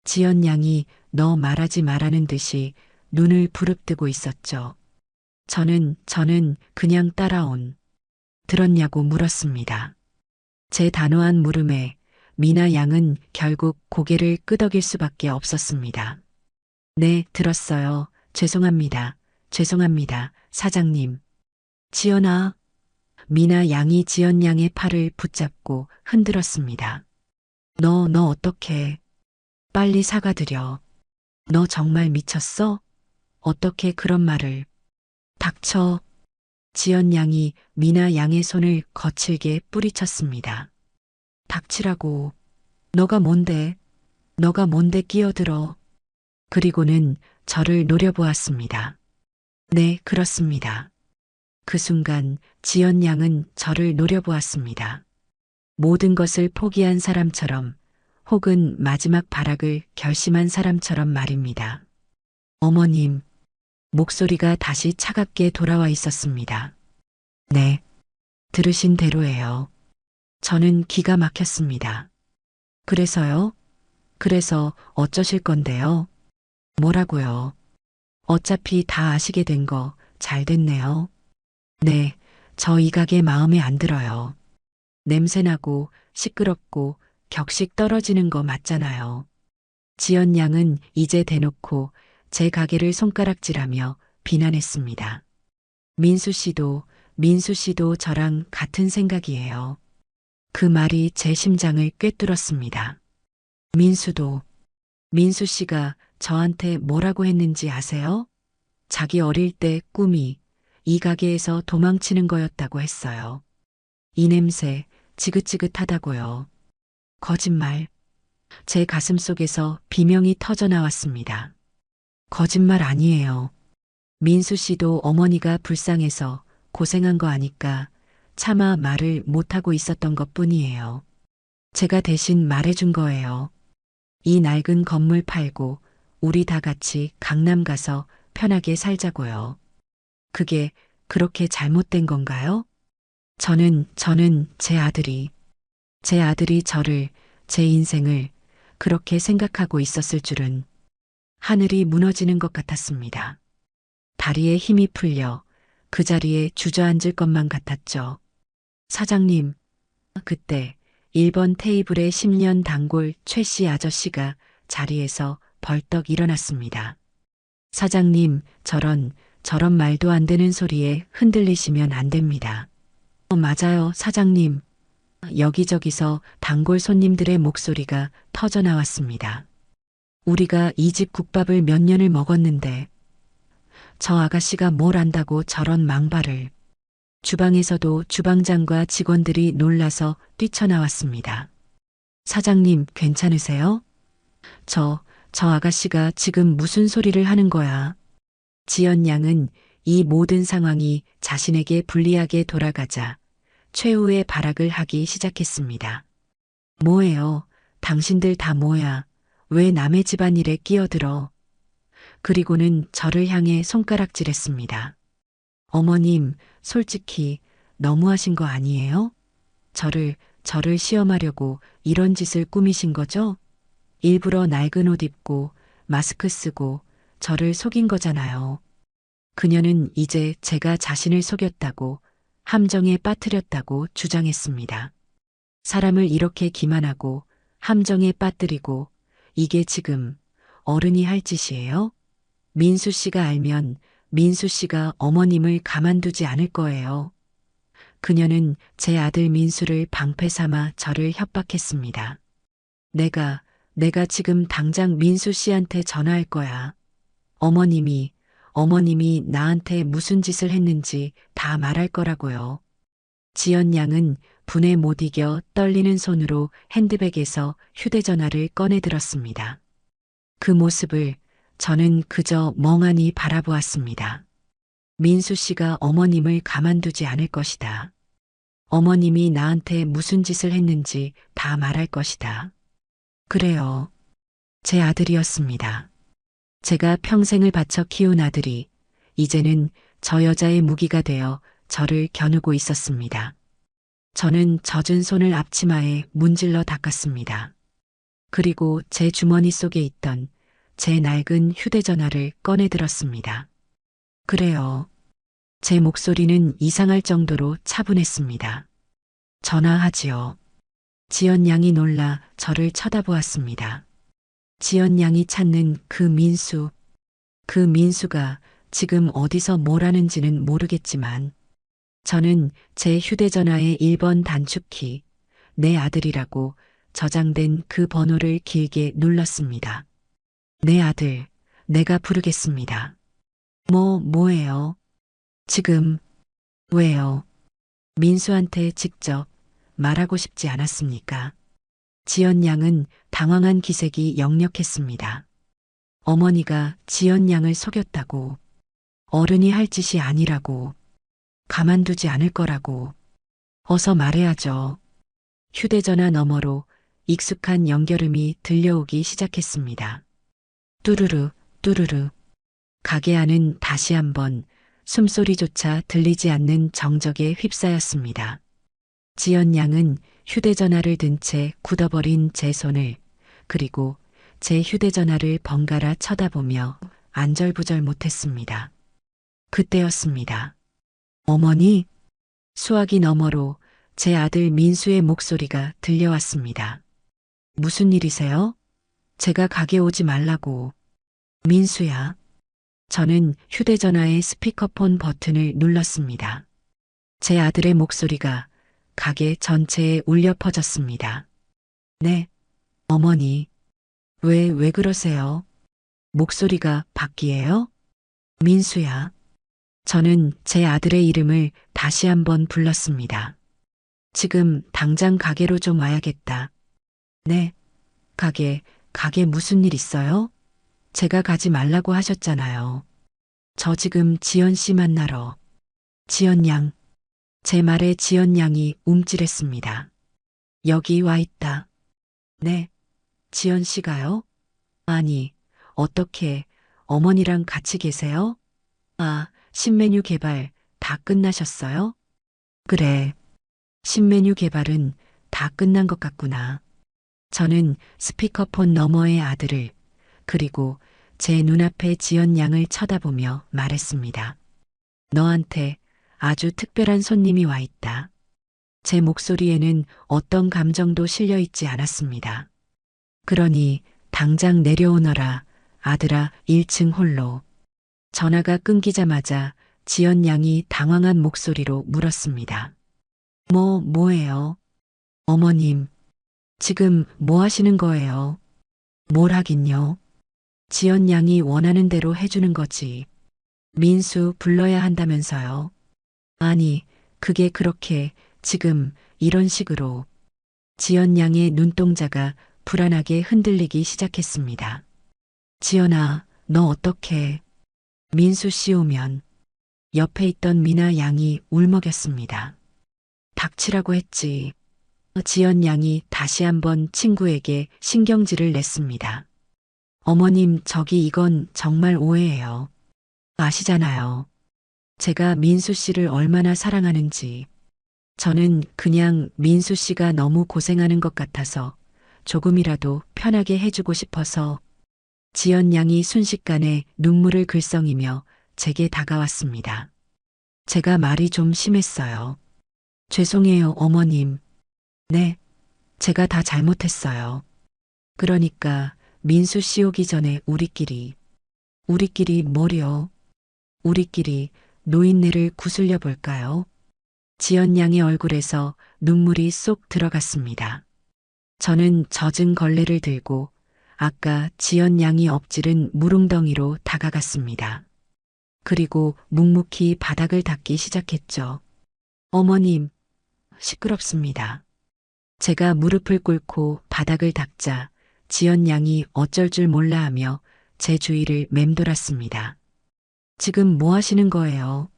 Speaker 2: 지연 양이 너 말하지 말라는 듯이 눈을 부릅뜨고 있었죠. 저는 그냥 따라온. 들었냐고 물었습니다. 제 단호한 물음에 미나 양은 결국 고개를 끄덕일 수밖에 없었습니다. 네, 들었어요. 죄송합니다, 사장님. 지연아. 미나 양이 지연 양의 팔을 붙잡고 흔들었습니다. 너 어떡해. 빨리 사과드려. 너 정말 미쳤어? 어떻게 그런 말을. 닥쳐. 지연 양이 미나 양의 손을 거칠게 뿌리쳤습니다. 닥치라고. 너가 뭔데 끼어들어. 그리고는 저를 노려보았습니다. 네, 그렇습니다. 그 순간 지연 양은 저를 노려보았습니다. 모든 것을 포기한 사람처럼, 혹은 마지막 발악을 결심한 사람처럼 말입니다. 어머님. 목소리가 다시 차갑게 돌아와 있었습니다. 네. 들으신 대로예요. 저는 기가 막혔습니다. 그래서요? 그래서 어쩌실 건데요? 뭐라고요? 어차피 다 아시게 된 거 잘 됐네요. 네, 저 이 가게 마음에 안 들어요. 냄새나고 시끄럽고 격식 떨어지는 거 맞잖아요. 지연 양은 이제 대놓고 제 가게를 손가락질하며 비난했습니다. 민수 씨도 저랑 같은 생각이에요. 그 말이 제 심장을 꿰뚫었습니다. 민수도, 민수 씨가 저한테 뭐라고 했는지 아세요? 자기 어릴 때 꿈이 이 가게에서 도망치는 거였다고 했어요. 이 냄새 지긋지긋하다고요. 거짓말. 제 가슴 속에서 비명이 터져 나왔습니다. 거짓말 아니에요. 민수 씨도 어머니가 불쌍해서 고생한 거 아니까 차마 말을 못하고 있었던 것 뿐이에요. 제가 대신 말해준 거예요. 이 낡은 건물 팔고 우리 다 같이 강남 가서 편하게 살자고요. 그게 그렇게 잘못된 건가요? 저는 제 아들이 저를, 제 인생을 그렇게 생각하고 있었을 줄은 하늘이 무너지는 것 같았습니다. 다리에 힘이 풀려 그 자리에 주저앉을 것만 같았죠. 사장님, 그때 1번 테이블의 10년 단골 최 씨 아저씨가 자리에서 벌떡 일어났습니다. 사장님, 저런 말도 안 되는 소리에 흔들리시면 안 됩니다. 맞아요, 사장님. 여기저기서 단골 손님들의 목소리가 터져 나왔습니다. 우리가 이 집 국밥을 몇 년을 먹었는데 저 아가씨가 뭘 안다고 저런 망발을. 주방에서도 주방장과 직원들이 놀라서 뛰쳐나왔습니다. 사장님, 괜찮으세요? 저 아가씨가 지금 무슨 소리를 하는 거야? 지연 양은 이 모든 상황이 자신에게 불리하게 돌아가자 최후의 발악을 하기 시작했습니다. 뭐예요? 당신들 다 뭐야? 왜 남의 집안일에 끼어들어? 그리고는 저를 향해 손가락질했습니다. 어머님, 솔직히 너무하신 거 아니에요? 저를 시험하려고 이런 짓을 꾸미신 거죠? 일부러 낡은 옷 입고 마스크 쓰고 저를 속인 거잖아요. 그녀는 이제 제가 자신을 속였다고, 함정에 빠뜨렸다고 주장했습니다. 사람을 이렇게 기만하고 함정에 빠뜨리고 이게 지금 어른이 할 짓이에요? 민수 씨가 알면 민수 씨가 어머님을 가만두지 않을 거예요. 그녀는 제 아들 민수를 방패 삼아 저를 협박했습니다. 내가 지금 당장 민수 씨한테 전화할 거야. 어머님이 나한테 무슨 짓을 했는지 다 말할 거라고요. 지연 양은 분에 못 이겨 떨리는 손으로 핸드백에서 휴대전화를 꺼내 들었습니다. 그 모습을 저는 그저 멍하니 바라보았습니다. 민수 씨가 어머님을 가만두지 않을 것이다. 어머님이 나한테 무슨 짓을 했는지 다 말할 것이다. 그래요. 제 아들이었습니다. 제가 평생을 바쳐 키운 아들이 이제는 저 여자의 무기가 되어 저를 겨누고 있었습니다. 저는 젖은 손을 앞치마에 문질러 닦았습니다. 그리고 제 주머니 속에 있던 제 낡은 휴대전화를 꺼내 들었습니다. 그래요. 제 목소리는 이상할 정도로 차분했습니다. 전화하지요. 지연 양이 놀라 저를 쳐다보았습니다. 지연 양이 찾는 그 민수가 지금 어디서 뭘 하는지는 모르겠지만 저는 제 휴대전화의 1번 단축키, 내 아들이라고 저장된 그 번호를 길게 눌렀습니다. 내 아들, 내가 부르겠습니다. 뭐예요? 지금, 왜요? 민수한테 직접 말하고 싶지 않았습니까? 지연 양은 당황한 기색이 역력했습니다. 어머니가 지연 양을 속였다고, 어른이 할 짓이 아니라고, 가만두지 않을 거라고, 어서 말해야죠. 휴대전화 너머로 익숙한 연결음이 들려오기 시작했습니다. 뚜루루, 뚜루루. 가게 안은 다시 한번 숨소리조차 들리지 않는 정적에 휩싸였습니다. 지연 양은 휴대전화를 든 채 굳어버린 제 손을, 그리고 제 휴대전화를 번갈아 쳐다보며 안절부절 못했습니다. 그때였습니다. 어머니, 수화기 너머로 제 아들 민수의 목소리가 들려왔습니다. 무슨 일이세요? 제가 가게 오지 말라고. 민수야. 저는 휴대전화의 스피커폰 버튼을 눌렀습니다. 제 아들의 목소리가 가게 전체에 울려 퍼졌습니다. 네, 어머니. 왜 그러세요? 목소리가 바뀌에요? 민수야. 저는 제 아들의 이름을 다시 한번 불렀습니다. 지금 당장 가게로 좀 와야겠다. 네, 가게 무슨 일 있어요? 제가 가지 말라고 하셨잖아요. 저 지금 지연 씨 만나러. 지연 양. 제 말에 지연 양이 움찔했습니다. 여기 와 있다. 네, 지연 씨가요? 아니, 어떻게 어머니랑 같이 계세요? 아, 신메뉴 개발 다 끝나셨어요? 그래. 신메뉴 개발은 다 끝난 것 같구나. 저는 스피커폰 너머의 아들을, 그리고 제 눈앞에 지연 양을 쳐다보며 말했습니다. 너한테 아주 특별한 손님이 와 있다. 제 목소리에는 어떤 감정도 실려 있지 않았습니다. 그러니 당장 내려오너라, 아들아. 1층 홀로. 전화가 끊기자마자 지연 양이 당황한 목소리로 물었습니다. 뭐예요? 어머님, 지금 뭐 하시는 거예요? 뭘 하긴요? 지연 양이 원하는 대로 해주는 거지. 민수 불러야 한다면서요. 아니, 그게 그렇게 지금 이런 식으로. 지연 양의 눈동자가 불안하게 흔들리기 시작했습니다. 지연아, 너 어떡해? 민수 씨 오면. 옆에 있던 미나 양이 울먹였습니다. 닥치라고 했지. 지연 양이 다시 한번 친구에게 신경질을 냈습니다. 어머님, 저기 이건 정말 오해예요. 아시잖아요. 제가 민수 씨를 얼마나 사랑하는지. 저는 그냥 민수 씨가 너무 고생하는 것 같아서 조금이라도 편하게 해주고 싶어서. 지연 양이 순식간에 눈물을 글썽이며 제게 다가왔습니다. 제가 말이 좀 심했어요. 죄송해요, 어머님. 네, 제가 다 잘못했어요. 그러니까 민수 씨 오기 전에 우리끼리 뭐요? 우리끼리 노인네를 구슬려 볼까요? 지연 양의 얼굴에서 눈물이 쏙 들어갔습니다. 저는 젖은 걸레를 들고 아까 지연 양이 엎지른 물웅덩이로 다가갔습니다. 그리고 묵묵히 바닥을 닦기 시작했죠. 어머님, 시끄럽습니다. 제가 무릎을 꿇고 바닥을 닦자 지연 양이 어쩔 줄 몰라 하며 제 주위를 맴돌았습니다. 지금 뭐 하시는 거예요?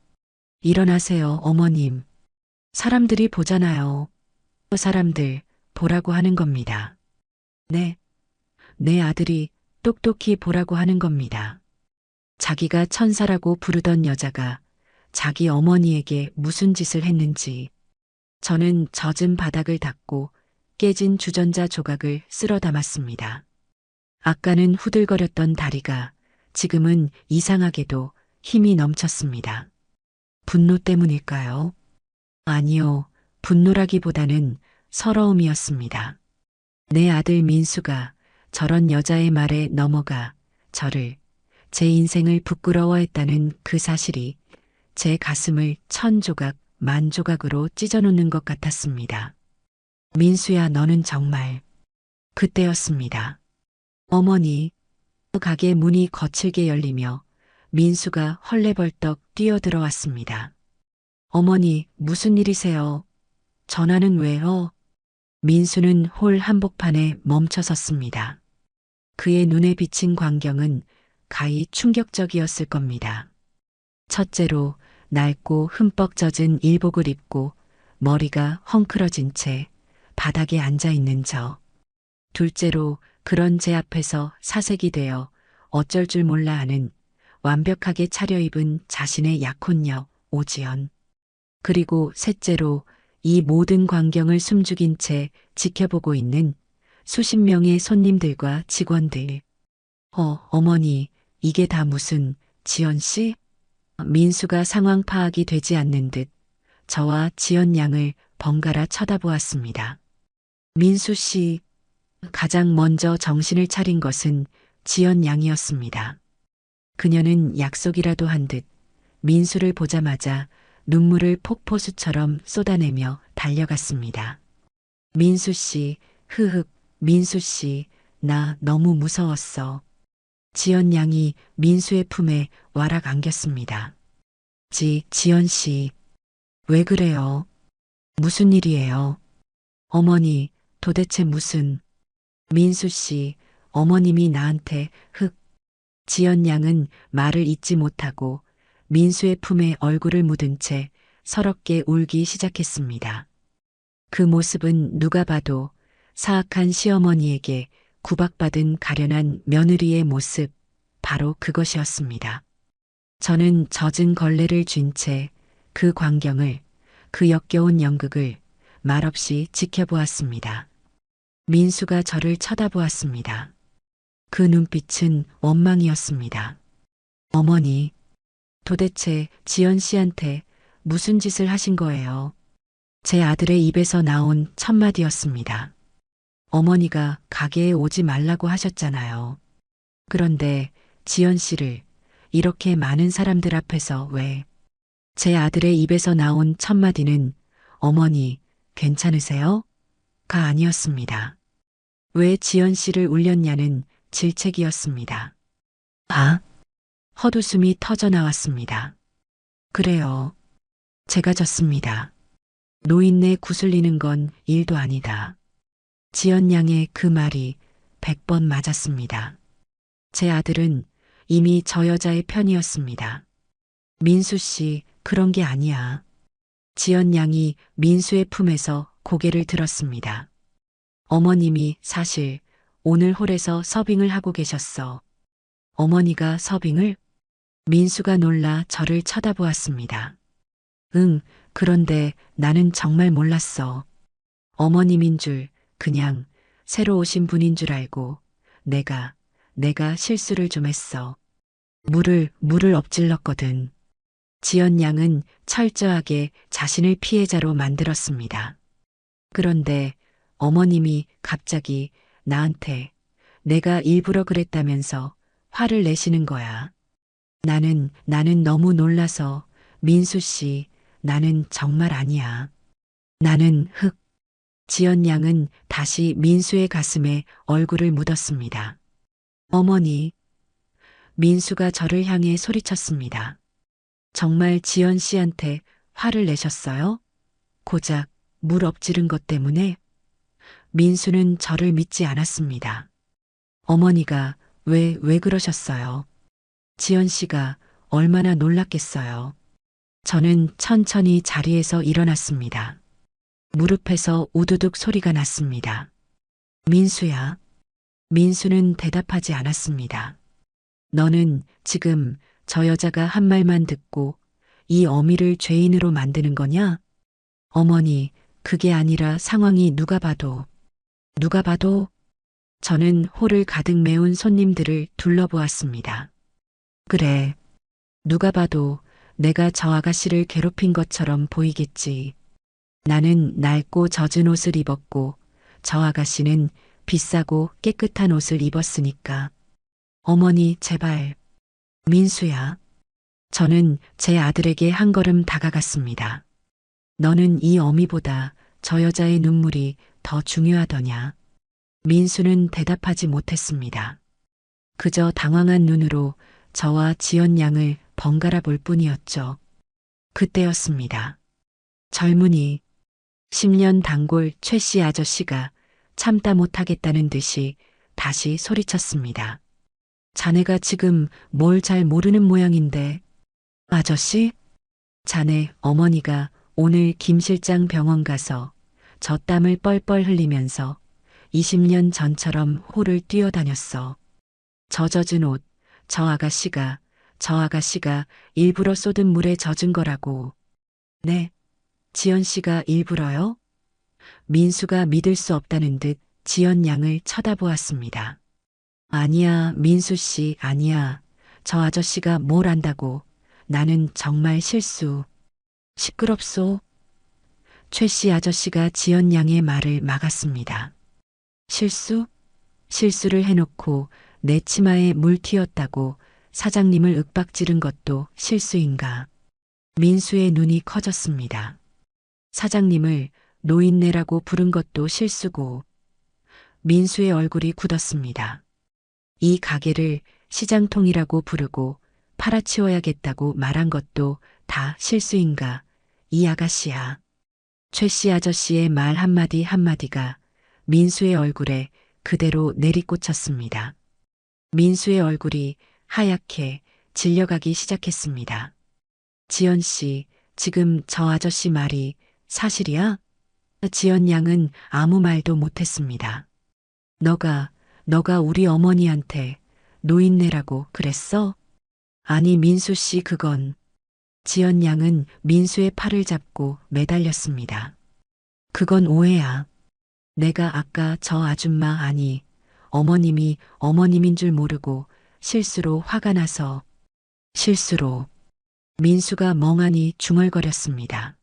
Speaker 2: 일어나세요, 어머님. 사람들이 보잖아요. 사람들 보라고 하는 겁니다. 네, 내 아들이 똑똑히 보라고 하는 겁니다. 자기가 천사라고 부르던 여자가 자기 어머니에게 무슨 짓을 했는지. 저는 젖은 바닥을 닦고 깨진 주전자 조각을 쓸어 담았습니다. 아까는 후들거렸던 다리가 지금은 이상하게도 힘이 넘쳤습니다. 분노 때문일까요? 아니요, 분노라기보다는 서러움이었습니다. 내 아들 민수가 저런 여자의 말에 넘어가 저를, 제 인생을 부끄러워했다는 그 사실이 제 가슴을 천조각, 만조각으로 찢어놓는 것 같았습니다. 민수야, 너는 정말. 그때였습니다. 어머니, 가게 문이 거칠게 열리며 민수가 헐레벌떡 뛰어들어왔습니다. 어머니, 무슨 일이세요? 전화는 왜요? 민수는 홀 한복판에 멈춰 섰습니다. 그의 눈에 비친 광경은 가히 충격적이었을 겁니다. 첫째로 낡고 흠뻑 젖은 일복을 입고 머리가 헝클어진 채 바닥에 앉아 있는 저. 둘째로 그런 제 앞에서 사색이 되어 어쩔 줄 몰라 하는 완벽하게 차려입은 자신의 약혼녀 오지연. 그리고 셋째로 이 모든 광경을 숨죽인 채 지켜보고 있는 수십 명의 손님들과 직원들. 어머니, 이게 다 무슨, 지연 씨? 민수가 상황 파악이 되지 않는 듯 저와 지연 양을 번갈아 쳐다보았습니다. 민수 씨, 가장 먼저 정신을 차린 것은 지연 양이었습니다. 그녀는 약속이라도 한 듯 민수를 보자마자 눈물을 폭포수처럼 쏟아내며 달려갔습니다. 민수 씨, 흐흑, 민수 씨, 나 너무 무서웠어. 지연 양이 민수의 품에 와락 안겼습니다. 지연 씨, 왜 그래요? 무슨 일이에요? 어머니, 도대체 무슨... 민수 씨, 어머님이 나한테 지연 양은 말을 잇지 못하고 민수의 품에 얼굴을 묻은 채 서럽게 울기 시작했습니다. 그 모습은 누가 봐도 사악한 시어머니에게 구박받은 가련한 며느리의 모습, 바로 그것이었습니다. 저는 젖은 걸레를 쥔 채 그 광경을, 그 역겨운 연극을 말없이 지켜보았습니다. 민수가 저를 쳐다보았습니다. 그 눈빛은 원망이었습니다. 어머니, 도대체 지연 씨한테 무슨 짓을 하신 거예요? 제 아들의 입에서 나온 첫 마디였습니다. 어머니가 가게에 오지 말라고 하셨잖아요. 그런데 지연 씨를 이렇게 많은 사람들 앞에서 왜? 제 아들의 입에서 나온 첫 마디는 어머니, 괜찮으세요? 가 아니었습니다. 왜 지연 씨를 울렸냐는 질책이었습니다. 헛웃음이 터져 나왔습니다. 그래요. 제가 졌습니다. 노인네 구슬리는 건 일도 아니다. 지연 양의 그 말이 100번 맞았습니다. 제 아들은 이미 저 여자의 편이었습니다. 민수 씨, 그런 게 아니야. 지연 양이 민수의 품에서 고개를 들었습니다. 어머님이 사실 오늘 홀에서 서빙을 하고 계셨어. 어머니가 서빙을? 민수가 놀라 저를 쳐다보았습니다. 응, 그런데 나는 정말 몰랐어. 어머님인 줄, 그냥 새로 오신 분인 줄 알고 내가 실수를 좀 했어. 물을 엎질렀거든. 지연 양은 철저하게 자신을 피해자로 만들었습니다. 그런데 어머님이 갑자기 나한테 내가 일부러 그랬다면서 화를 내시는 거야. 나는 너무 놀라서 민수 씨, 나는 정말 아니야. 나는 지연 양은 다시 민수의 가슴에 얼굴을 묻었습니다. 어머니. 민수가 저를 향해 소리쳤습니다. 정말 지연 씨한테 화를 내셨어요? 고작 물 엎지른 것 때문에? 민수는 저를 믿지 않았습니다. 어머니가 왜 그러셨어요? 지연 씨가 얼마나 놀랐겠어요. 저는 천천히 자리에서 일어났습니다. 무릎에서 우두둑 소리가 났습니다. 민수야. 민수는 대답하지 않았습니다. 너는 지금 저 여자가 한 말만 듣고 이 어미를 죄인으로 만드는 거냐? 어머니, 그게 아니라 상황이 누가 봐도. 저는 홀을 가득 메운 손님들을 둘러보았습니다. 그래. 누가 봐도 내가 저 아가씨를 괴롭힌 것처럼 보이겠지. 나는 낡고 젖은 옷을 입었고 저 아가씨는 비싸고 깨끗한 옷을 입었으니까. 어머니, 제발. 민수야. 저는 제 아들에게 한 걸음 다가갔습니다. 너는 이 어미보다 저 여자의 눈물이 더 중요하더냐? 민수는 대답하지 못했습니다. 그저 당황한 눈으로 저와 지연 양을 번갈아 볼 뿐이었죠. 그때였습니다. 젊은이, 10년 단골 최 씨 아저씨가 참다 못하겠다는 듯이 다시 소리쳤습니다. 자네가 지금 뭘 잘 모르는 모양인데. 아저씨? 자네 어머니가 오늘 김 실장 병원 가서 저 땀을 뻘뻘 흘리면서 20년 전처럼 홀을 뛰어다녔어. 저 젖은 옷, 저 아가씨가 저 아가씨가 일부러 쏟은 물에 젖은 거라고. 네, 지연 씨가 일부러요? 민수가 믿을 수 없다는 듯 지연 양을 쳐다보았습니다. 아니야, 민수 씨, 아니야. 저 아저씨가 뭘 안다고. 나는 정말 실수. 시끄럽소. 최 씨 아저씨가 지연 양의 말을 막았습니다. 실수? 실수를 해놓고 내 치마에 물 튀었다고 사장님을 윽박지른 것도 실수인가. 민수의 눈이 커졌습니다. 사장님을 노인네라고 부른 것도 실수고. 민수의 얼굴이 굳었습니다. 이 가게를 시장통이라고 부르고 팔아치워야겠다고 말한 것도 다 실수인가. 이 아가씨야. 최 씨 아저씨의 말 한마디 한마디가 민수의 얼굴에 그대로 내리꽂혔습니다. 민수의 얼굴이 하얗게 질려가기 시작했습니다. 지연 씨, 지금 저 아저씨 말이 사실이야? 지연 양은 아무 말도 못했습니다. 너가 우리 어머니한테 노인네라고 그랬어? 아니, 민수 씨, 그건. 지연 양은 민수의 팔을 잡고 매달렸습니다. 그건 오해야. 내가 아까 저 아줌마, 아니, 어머님인 줄 모르고 실수로 화가 나서. 실수로. 민수가 멍하니 중얼거렸습니다.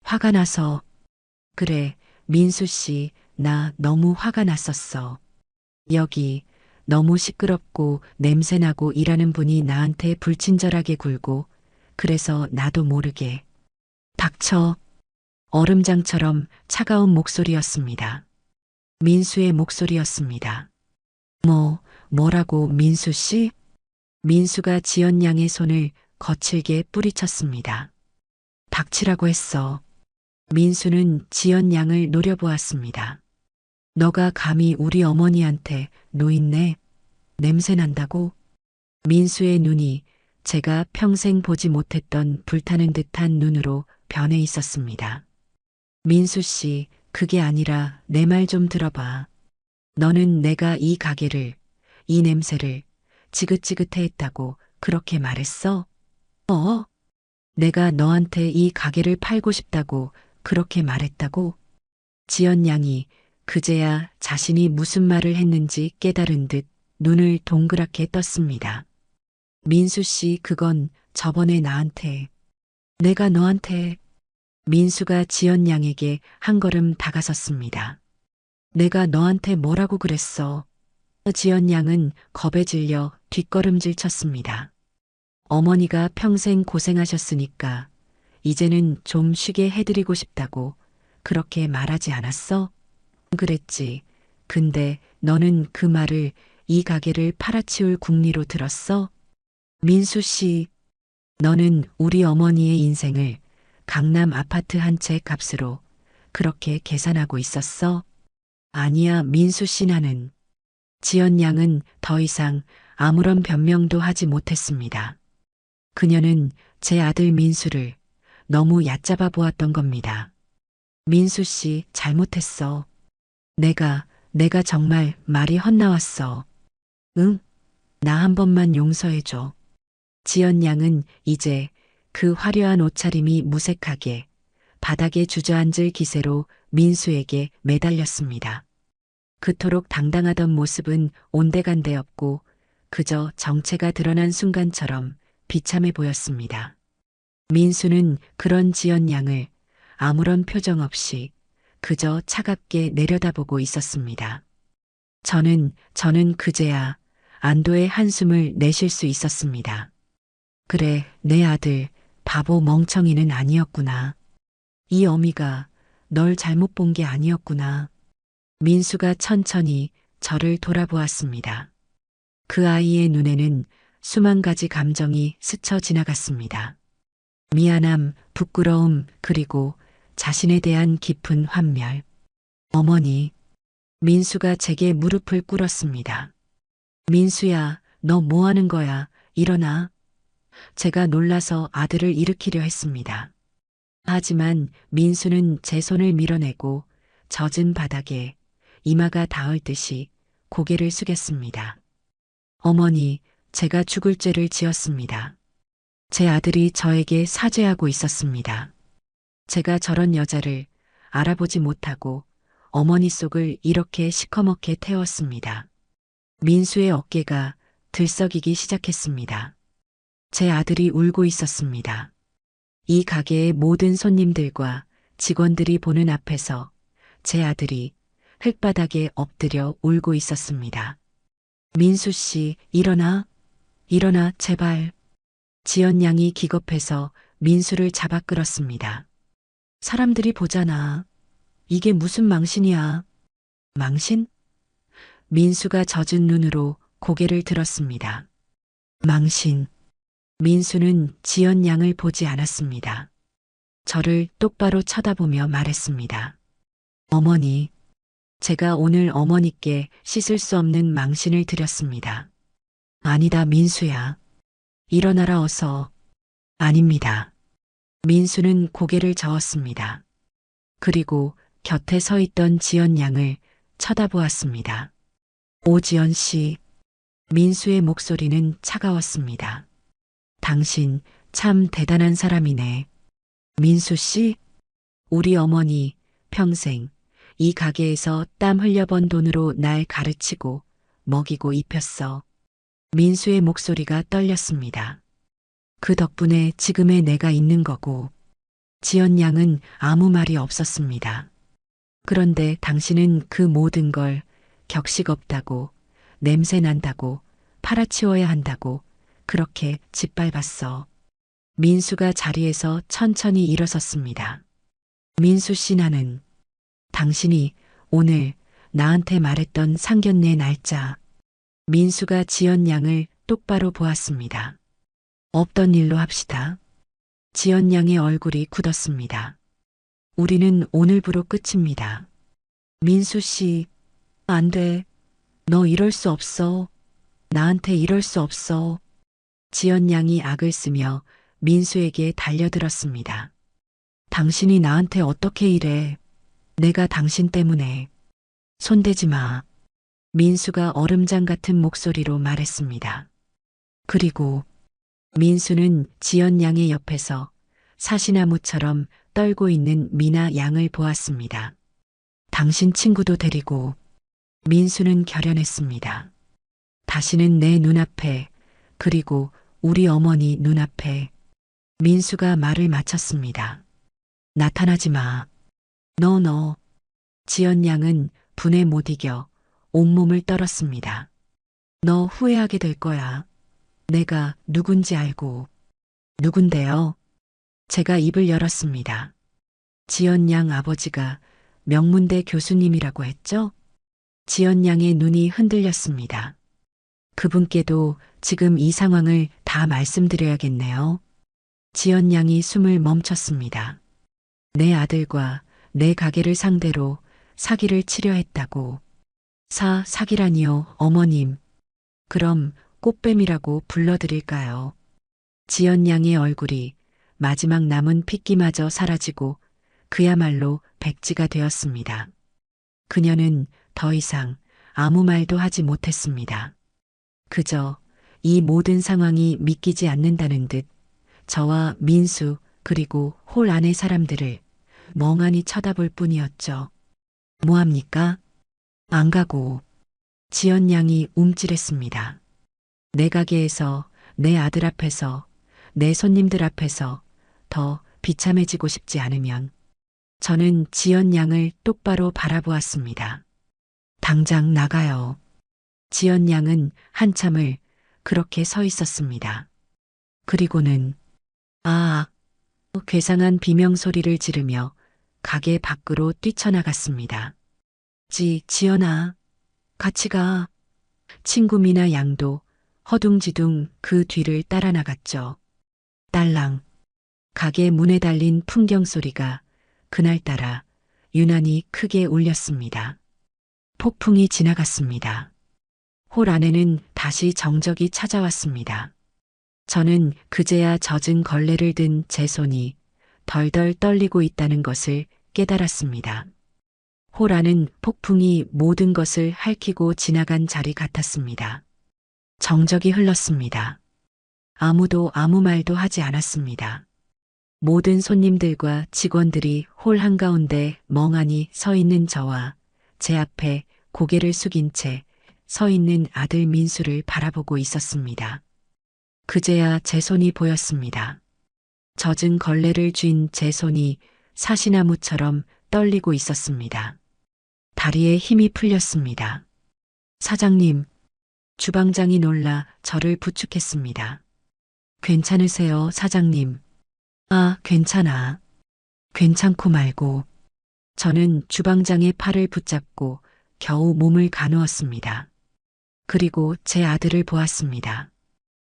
Speaker 2: 화가 나서. 그래, 민수 씨, 나 너무 화가 났었어. 여기 너무 시끄럽고 냄새나고 일하는 분이 나한테 불친절하게 굴고, 그래서 나도 모르게. 닥쳐. 얼음장처럼 차가운 목소리였습니다. 민수의 목소리였습니다. 뭐라고, 민수 씨? 민수가 지연 양의 손을 거칠게 뿌리쳤습니다. 닥치라고 했어. 민수는 지연 양을 노려보았습니다. 너가 감히 우리 어머니한테 노인네 냄새 난다고? 민수의 눈이 제가 평생 보지 못했던 불타는 듯한 눈으로 변해 있었습니다. 민수 씨, 그게 아니라 내 말 좀 들어봐. 너는 내가 이 가게를, 이 냄새를 지긋지긋해 했다고 그렇게 말했어? 내가 너한테 이 가게를 팔고 싶다고 그렇게 말했다고? 지연 양이 그제야 자신이 무슨 말을 했는지 깨달은 듯 눈을 동그랗게 떴습니다. 민수 씨, 그건 저번에 나한테. 내가 너한테. 민수가 지연 양에게 한 걸음 다가섰습니다. 내가 너한테 뭐라고 그랬어? 지연 양은 겁에 질려 뒷걸음질 쳤습니다. 어머니가 평생 고생하셨으니까 이제는 좀 쉬게 해드리고 싶다고 그렇게 말하지 않았어? 그랬지. 근데 너는 그 말을 이 가게를 팔아치울 궁리로 들었어? 민수 씨, 너는 우리 어머니의 인생을 강남 아파트 한 채 값으로 그렇게 계산하고 있었어? 아니야, 민수 씨, 나는. 지연 양은 더 이상 아무런 변명도 하지 못했습니다. 그녀는 제 아들 민수를 너무 얕잡아 보았던 겁니다. 민수 씨, 잘못했어. 내가 정말 말이 헛나왔어. 응? 나 한 번만 용서해줘. 지연 양은 이제 그 화려한 옷차림이 무색하게 바닥에 주저앉을 기세로 민수에게 매달렸습니다. 그토록 당당하던 모습은 온데간데 없고 그저 정체가 드러난 순간처럼 비참해 보였습니다. 민수는 그런 지연 양을 아무런 표정 없이 그저 차갑게 내려다보고 있었습니다. 저는 그제야 안도의 한숨을 내쉴 수 있었습니다. 그래, 내 아들, 바보 멍청이는 아니었구나. 이 어미가 널 잘못 본 게 아니었구나. 민수가 천천히 저를 돌아보았습니다. 그 아이의 눈에는 수만 가지 감정이 스쳐 지나갔습니다. 미안함, 부끄러움, 그리고 자신에 대한 깊은 환멸. 어머니, 민수가 제게 무릎을 꿇었습니다. 민수야, 너 뭐 하는 거야? 일어나. 제가 놀라서 아들을 일으키려 했습니다. 하지만 민수는 제 손을 밀어내고 젖은 바닥에 이마가 닿을 듯이 고개를 숙였습니다. 어머니, 제가 죽을 죄를 지었습니다. 제 아들이 저에게 사죄하고 있었습니다. 제가 저런 여자를 알아보지 못하고 어머니 속을 이렇게 시커멓게 태웠습니다. 민수의 어깨가 들썩이기 시작했습니다. 제 아들이 울고 있었습니다. 이 가게의 모든 손님들과 직원들이 보는 앞에서 제 아들이 흙바닥에 엎드려 울고 있었습니다. 민수 씨, 일어나, 일어나, 제발. 지연 양이 기겁해서 민수를 잡아 끌었습니다. 사람들이 보잖아. 이게 무슨 망신이야. 망신? 민수가 젖은 눈으로 고개를 들었습니다. 망신. 민수는 지연 양을 보지 않았습니다. 저를 똑바로 쳐다보며 말했습니다. 어머니, 제가 오늘 어머니께 씻을 수 없는 망신을 드렸습니다. 아니다, 민수야. 일어나라 어서. 아닙니다. 민수는 고개를 저었습니다. 그리고 곁에 서 있던 지연 양을 쳐다보았습니다. 오지연 씨. 민수의 목소리는 차가웠습니다. 당신 참 대단한 사람이네. 민수 씨, 우리 어머니 평생 이 가게에서 땀 흘려번 돈으로 날 가르치고 먹이고 입혔어. 민수의 목소리가 떨렸습니다. 그 덕분에 지금의 내가 있는 거고. 지연 양은 아무 말이 없었습니다. 그런데 당신은 그 모든 걸 격식 없다고, 냄새 난다고, 팔아치워야 한다고 그렇게 짓밟았어. 민수가 자리에서 천천히 일어섰습니다. 민수 씨, 나는 당신이 오늘 나한테 말했던 상견례 날짜. 민수가 지연 양을 똑바로 보았습니다. 없던 일로 합시다. 지연 양의 얼굴이 굳었습니다. 우리는 오늘부로 끝입니다. 민수 씨, 안 돼. 너 이럴 수 없어. 나한테 이럴 수 없어. 지연 양이 악을 쓰며 민수에게 달려들었습니다. 당신이 나한테 어떻게 이래. 내가 당신 때문에. 손대지 마. 민수가 얼음장 같은 목소리로 말했습니다. 그리고 민수는 지연 양의 옆에서 사시나무처럼 떨고 있는 미나 양을 보았습니다. 당신 친구도 데리고. 민수는 결연했습니다. 다시는 내 눈앞에, 그리고 우리 어머니 눈앞에. 민수가 말을 마쳤습니다. 나타나지 마. 너. 지연 양은 분에 못 이겨 온몸을 떨었습니다. 너 후회하게 될 거야. 내가 누군지 알고. 누군데요? 제가 입을 열었습니다. 지연 양 아버지가 명문대 교수님이라고 했죠? 지연 양의 눈이 흔들렸습니다. 그분께도 지금 이 상황을 다 말씀드려야겠네요. 지연 양이 숨을 멈췄습니다. 내 아들과 내 가게를 상대로 사기를 치려 했다고. 사기라니요, 어머님. 그럼 꽃뱀이라고 불러드릴까요? 지연 양의 얼굴이 마지막 남은 핏기마저 사라지고 그야말로 백지가 되었습니다. 그녀는 더 이상 아무 말도 하지 못했습니다. 그저 이 모든 상황이 믿기지 않는다는 듯 저와 민수 그리고 홀 안의 사람들을 멍하니 쳐다볼 뿐이었죠. 뭐합니까? 안 가고. 지연 양이 움찔했습니다. 내 가게에서, 내 아들 앞에서, 내 손님들 앞에서 더 비참해지고 싶지 않으면. 저는 지연 양을 똑바로 바라보았습니다. 당장 나가요. 지연 양은 한참을 그렇게 서 있었습니다. 그리고는 괴상한 비명소리를 지르며 가게 밖으로 뛰쳐나갔습니다. 지연아, 같이 가. 친구 미나 양도 허둥지둥 그 뒤를 따라 나갔죠. 딸랑. 가게 문에 달린 풍경 소리가 그날따라 유난히 크게 울렸습니다. 폭풍이 지나갔습니다. 홀 안에는 다시 정적이 찾아왔습니다. 저는 그제야 젖은 걸레를 든 제 손이 덜덜 떨리고 있다는 것을 깨달았습니다. 홀 안은 폭풍이 모든 것을 핥히고 지나간 자리 같았습니다. 정적이 흘렀습니다. 아무도 아무 말도 하지 않았습니다. 모든 손님들과 직원들이 홀 한가운데 멍하니 서 있는 저와 제 앞에 고개를 숙인 채 서 있는 아들 민수를 바라보고 있었습니다. 그제야 제 손이 보였습니다. 젖은 걸레를 쥔 제 손이 사시나무처럼 떨리고 있었습니다. 다리에 힘이 풀렸습니다. 사장님, 주방장이 놀라 저를 부축했습니다. 괜찮으세요, 사장님? 아, 괜찮아. 괜찮고 말고. 저는 주방장의 팔을 붙잡고 겨우 몸을 가누었습니다. 그리고 제 아들을 보았습니다.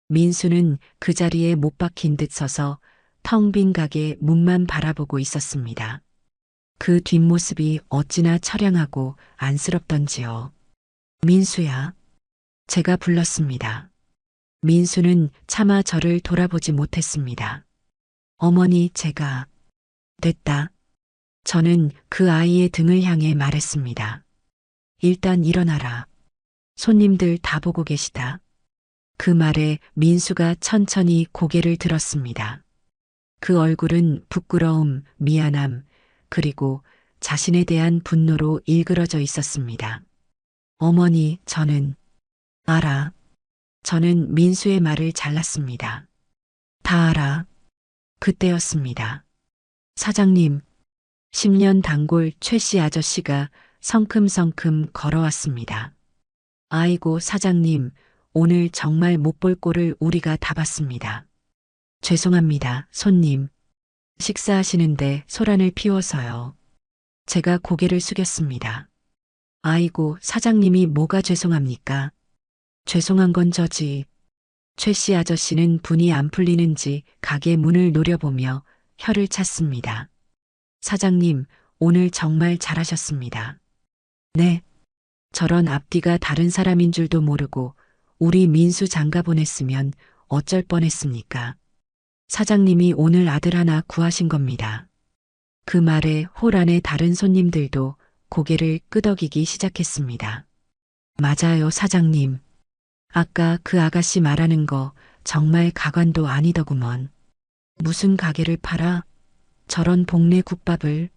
Speaker 2: 민수는 그 자리에 못 박힌 듯 서서 텅 빈 가게 문만 바라보고 있었습니다. 그 뒷모습이 어찌나 처량하고 안쓰럽던지요. 민수야. 제가 불렀습니다. 민수는 차마 저를 돌아보지 못했습니다. 어머니, 제가 됐다. 저는 그 아이의 등을 향해 말했습니다. 일단 일어나라. 손님들 다 보고 계시다. 그 말에 민수가 천천히 고개를 들었습니다. 그 얼굴은 부끄러움, 미안함, 그리고 자신에 대한 분노로 일그러져 있었습니다. 어머니, 저는 알아. 저는 민수의 말을 잘랐습니다. 다 알아. 그때였습니다. 사장님, 10년 단골 최 씨 아저씨가 성큼성큼 걸어왔습니다. 아이고, 사장님, 오늘 정말 못 볼 꼴을 우리가 다 봤습니다. 죄송합니다, 손님. 식사하시는데 소란을 피워서요. 제가 고개를 숙였습니다. 아이고, 사장님이 뭐가 죄송합니까? 죄송한 건 저지. 최 씨 아저씨는 분이 안 풀리는지 가게 문을 노려보며 혀를 찼습니다. 사장님, 오늘 정말 잘하셨습니다. 네. 저런 앞뒤가 다른 사람인 줄도 모르고 우리 민수 장가 보냈으면 어쩔 뻔했습니까? 사장님이 오늘 아들 하나 구하신 겁니다. 그 말에 홀 안의 다른 손님들도 고개를 끄덕이기 시작했습니다. 맞아요, 사장님. 아까 그 아가씨 말하는 거 정말 가관도 아니더구먼. 무슨 가게를 팔아? 저런 복내 국밥을.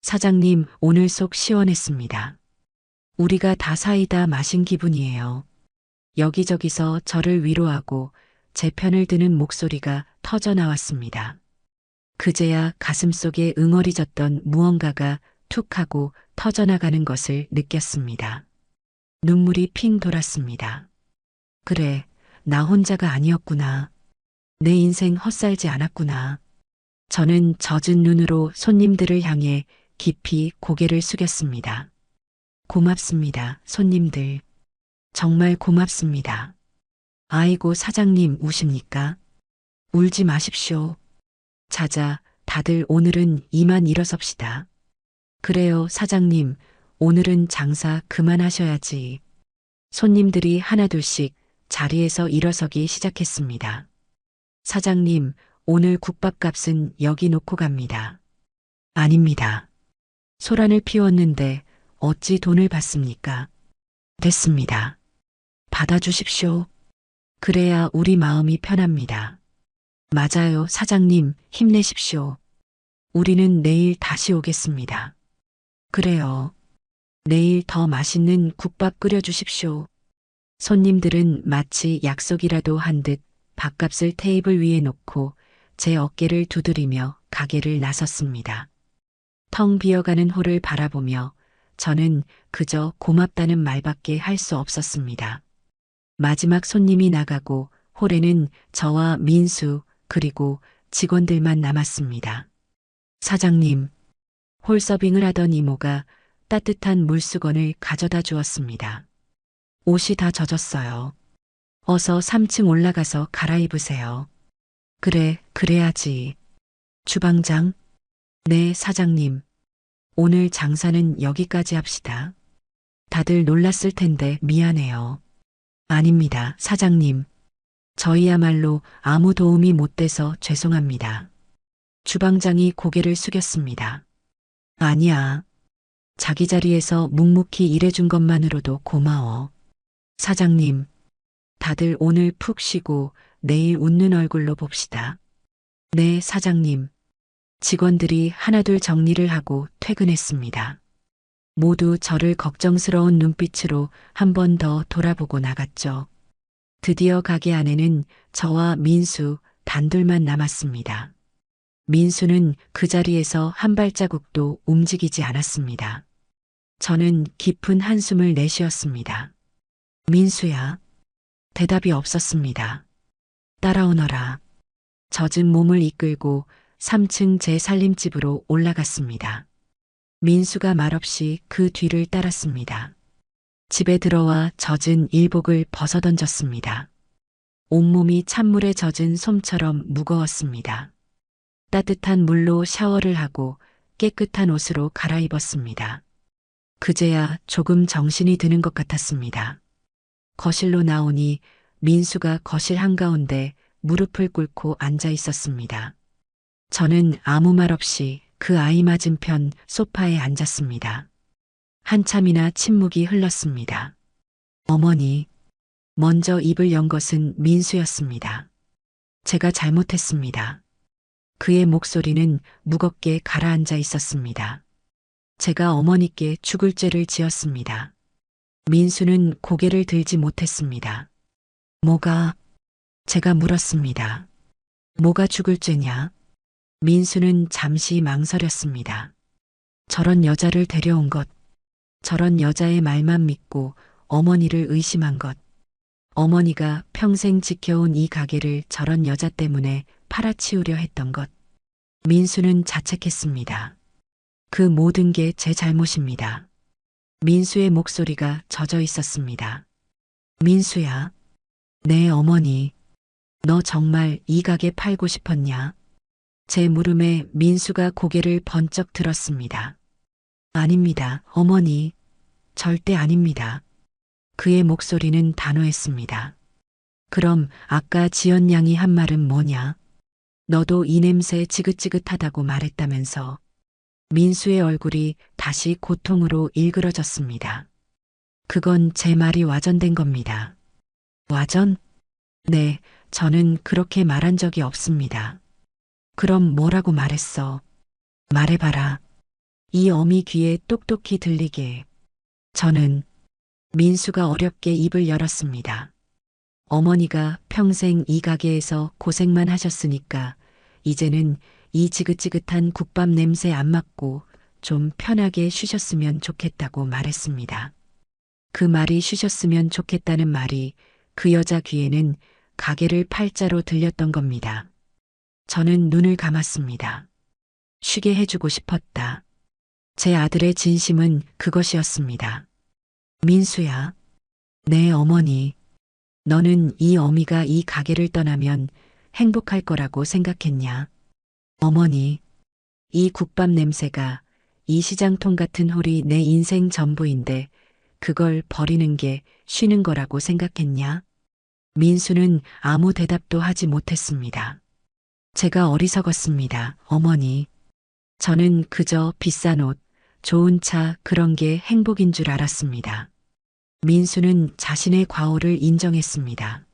Speaker 2: 사장님, 오늘 속 시원했습니다. 우리가 다 사이다 마신 기분이에요. 여기저기서 저를 위로하고 제 편을 드는 목소리가 터져 나왔습니다. 그제야 가슴속에 응어리졌던 무언가가 툭 하고 터져나가는 것을 느꼈습니다. 눈물이 핑 돌았습니다. 그래, 나 혼자가 아니었구나. 내 인생 헛살지 않았구나. 저는 젖은 눈으로 손님들을 향해 깊이 고개를 숙였습니다. 고맙습니다, 손님들. 정말 고맙습니다. 아이고, 사장님 우십니까? 울지 마십시오. 자자, 다들 오늘은 이만 일어섭시다. 그래요, 사장님. 오늘은 장사 그만하셔야지. 손님들이 하나둘씩 자리에서 일어서기 시작했습니다. 사장님, 오늘 국밥값은 여기 놓고 갑니다. 아닙니다. 소란을 피웠는데 어찌 돈을 받습니까? 됐습니다. 받아주십시오. 그래야 우리 마음이 편합니다. 맞아요, 사장님, 힘내십시오. 우리는 내일 다시 오겠습니다. 그래요. 내일 더 맛있는 국밥 끓여주십시오. 손님들은 마치 약속이라도 한 듯 밥값을 테이블 위에 놓고 제 어깨를 두드리며 가게를 나섰습니다. 텅 비어가는 홀을 바라보며 저는 그저 고맙다는 말밖에 할 수 없었습니다. 마지막 손님이 나가고 홀에는 저와 민수 그리고 직원들만 남았습니다. 사장님, 홀 서빙을 하던 이모가 따뜻한 물수건을 가져다 주었습니다. 옷이 다 젖었어요. 어서 3층 올라가서 갈아입으세요. 그래, 그래야지. 주방장? 네, 사장님. 오늘 장사는 여기까지 합시다. 다들 놀랐을 텐데 미안해요. 아닙니다, 사장님. 저희야말로 아무 도움이 못 돼서 죄송합니다. 주방장이 고개를 숙였습니다. 아니야. 자기 자리에서 묵묵히 일해준 것만으로도 고마워. 사장님, 다들 오늘 푹 쉬고 내일 웃는 얼굴로 봅시다. 네, 사장님. 직원들이 하나둘 정리를 하고 퇴근했습니다. 모두 저를 걱정스러운 눈빛으로 한 번 더 돌아보고 나갔죠. 드디어 가게 안에는 저와 민수 단둘만 남았습니다. 민수는 그 자리에서 한 발자국도 움직이지 않았습니다. 저는 깊은 한숨을 내쉬었습니다. 민수야. 대답이 없었습니다. 따라오너라. 젖은 몸을 이끌고 3층 제 살림집으로 올라갔습니다. 민수가 말없이 그 뒤를 따랐습니다. 집에 들어와 젖은 일복을 벗어던졌습니다. 온몸이 찬물에 젖은 솜처럼 무거웠습니다. 따뜻한 물로 샤워를 하고 깨끗한 옷으로 갈아입었습니다. 그제야 조금 정신이 드는 것 같았습니다. 거실로 나오니 민수가 거실 한가운데 무릎을 꿇고 앉아 있었습니다. 저는 아무 말 없이 그 아이 맞은편 소파에 앉았습니다. 한참이나 침묵이 흘렀습니다. 어머니, 먼저 입을 연 것은 민수였습니다. 제가 잘못했습니다. 그의 목소리는 무겁게 가라앉아 있었습니다. 제가 어머니께 죽을 죄를 지었습니다. 민수는 고개를 들지 못했습니다. 뭐가? 제가 물었습니다. 뭐가 죽을 죄냐? 민수는 잠시 망설였습니다. 저런 여자를 데려온 것, 저런 여자의 말만 믿고 어머니를 의심한 것, 어머니가 평생 지켜온 이 가게를 저런 여자 때문에 팔아치우려 했던 것. 민수는 자책했습니다. 그 모든 게 제 잘못입니다. 민수의 목소리가 젖어 있었습니다. 민수야. 네, 어머니. 너 정말 이 가게 팔고 싶었냐? 제 물음에 민수가 고개를 번쩍 들었습니다. 아닙니다, 어머니. 절대 아닙니다. 그의 목소리는 단호했습니다. 그럼 아까 지연 양이 한 말은 뭐냐? 너도 이 냄새 지긋지긋하다고 말했다면서. 민수의 얼굴이 다시 고통으로 일그러졌습니다. 그건 제 말이 와전된 겁니다. 와전? 네, 저는 그렇게 말한 적이 없습니다. 그럼 뭐라고 말했어? 말해봐라. 이 어미 귀에 똑똑히 들리게. 저는 민수가 어렵게 입을 열었습니다. 어머니가 평생 이 가게에서 고생만 하셨으니까 이제는 이 지긋지긋한 국밥 냄새 안 맡고 좀 편하게 쉬셨으면 좋겠다고 말했습니다. 그 말이 쉬셨으면 좋겠다는 말이 그 여자 귀에는 가게를 팔자로 들렸던 겁니다. 저는 눈을 감았습니다. 쉬게 해주고 싶었다. 제 아들의 진심은 그것이었습니다. 민수야. 네, 어머니. 너는 이 어미가 이 가게를 떠나면 행복할 거라고 생각했냐? 어머니, 이 국밥 냄새가 이 시장통 같은 홀이 내 인생 전부인데 그걸 버리는 게 쉬는 거라고 생각했냐? 민수는 아무 대답도 하지 못했습니다. 제가 어리석었습니다, 어머니. 저는 그저 비싼 옷, 좋은 차 그런 게 행복인 줄 알았습니다. 민수는 자신의 과오를 인정했습니다.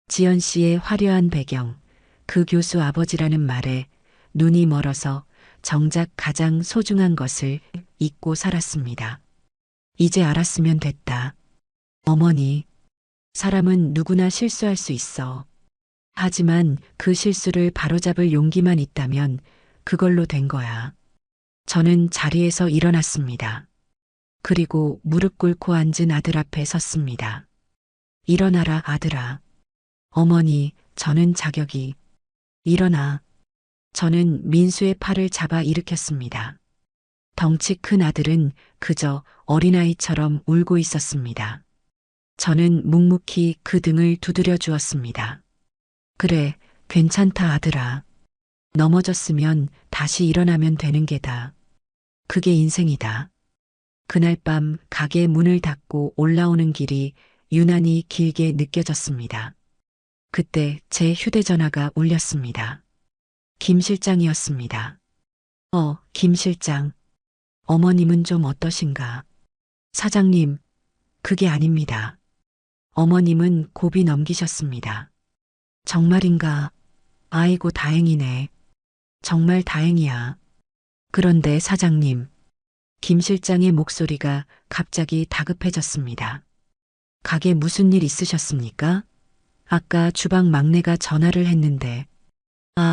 Speaker 2: 지연 씨의 화려한 배경, 그 교수 아버지라는 말에 눈이 멀어서 정작 가장 소중한 것을 잊고 살았습니다. 이제 알았으면 됐다. 어머니, 사람은 누구나 실수할 수 있어. 하지만 그 실수를 바로잡을 용기만 있다면 그걸로 된 거야. 저는 자리에서 일어났습니다. 그리고 무릎 꿇고 앉은 아들 앞에 섰습니다. 일어나라, 아들아. 어머니, 저는 자격이. 일어나. 저는 민수의 팔을 잡아 일으켰습니다. 덩치 큰 아들은 그저 어린아이처럼 울고 있었습니다. 저는 묵묵히 그 등을 두드려 주었습니다. 그래, 괜찮다, 아들아. 넘어졌으면 다시 일어나면 되는 게다. 그게 인생이다. 그날 밤 가게 문을 닫고 올라오는 길이 유난히 길게 느껴졌습니다. 그때 제 휴대전화가 울렸습니다. 김 실장이었습니다. 김 실장. 어머님은 좀 어떠신가? 사장님, 그게 아닙니다. 어머님은 고비 넘기셨습니다. 정말인가? 아이고, 다행이네. 정말 다행이야. 그런데 사장님, 김 실장의 목소리가 갑자기 다급해졌습니다. 가게 무슨 일 있으셨습니까? 아까 주방 막내가 전화를 했는데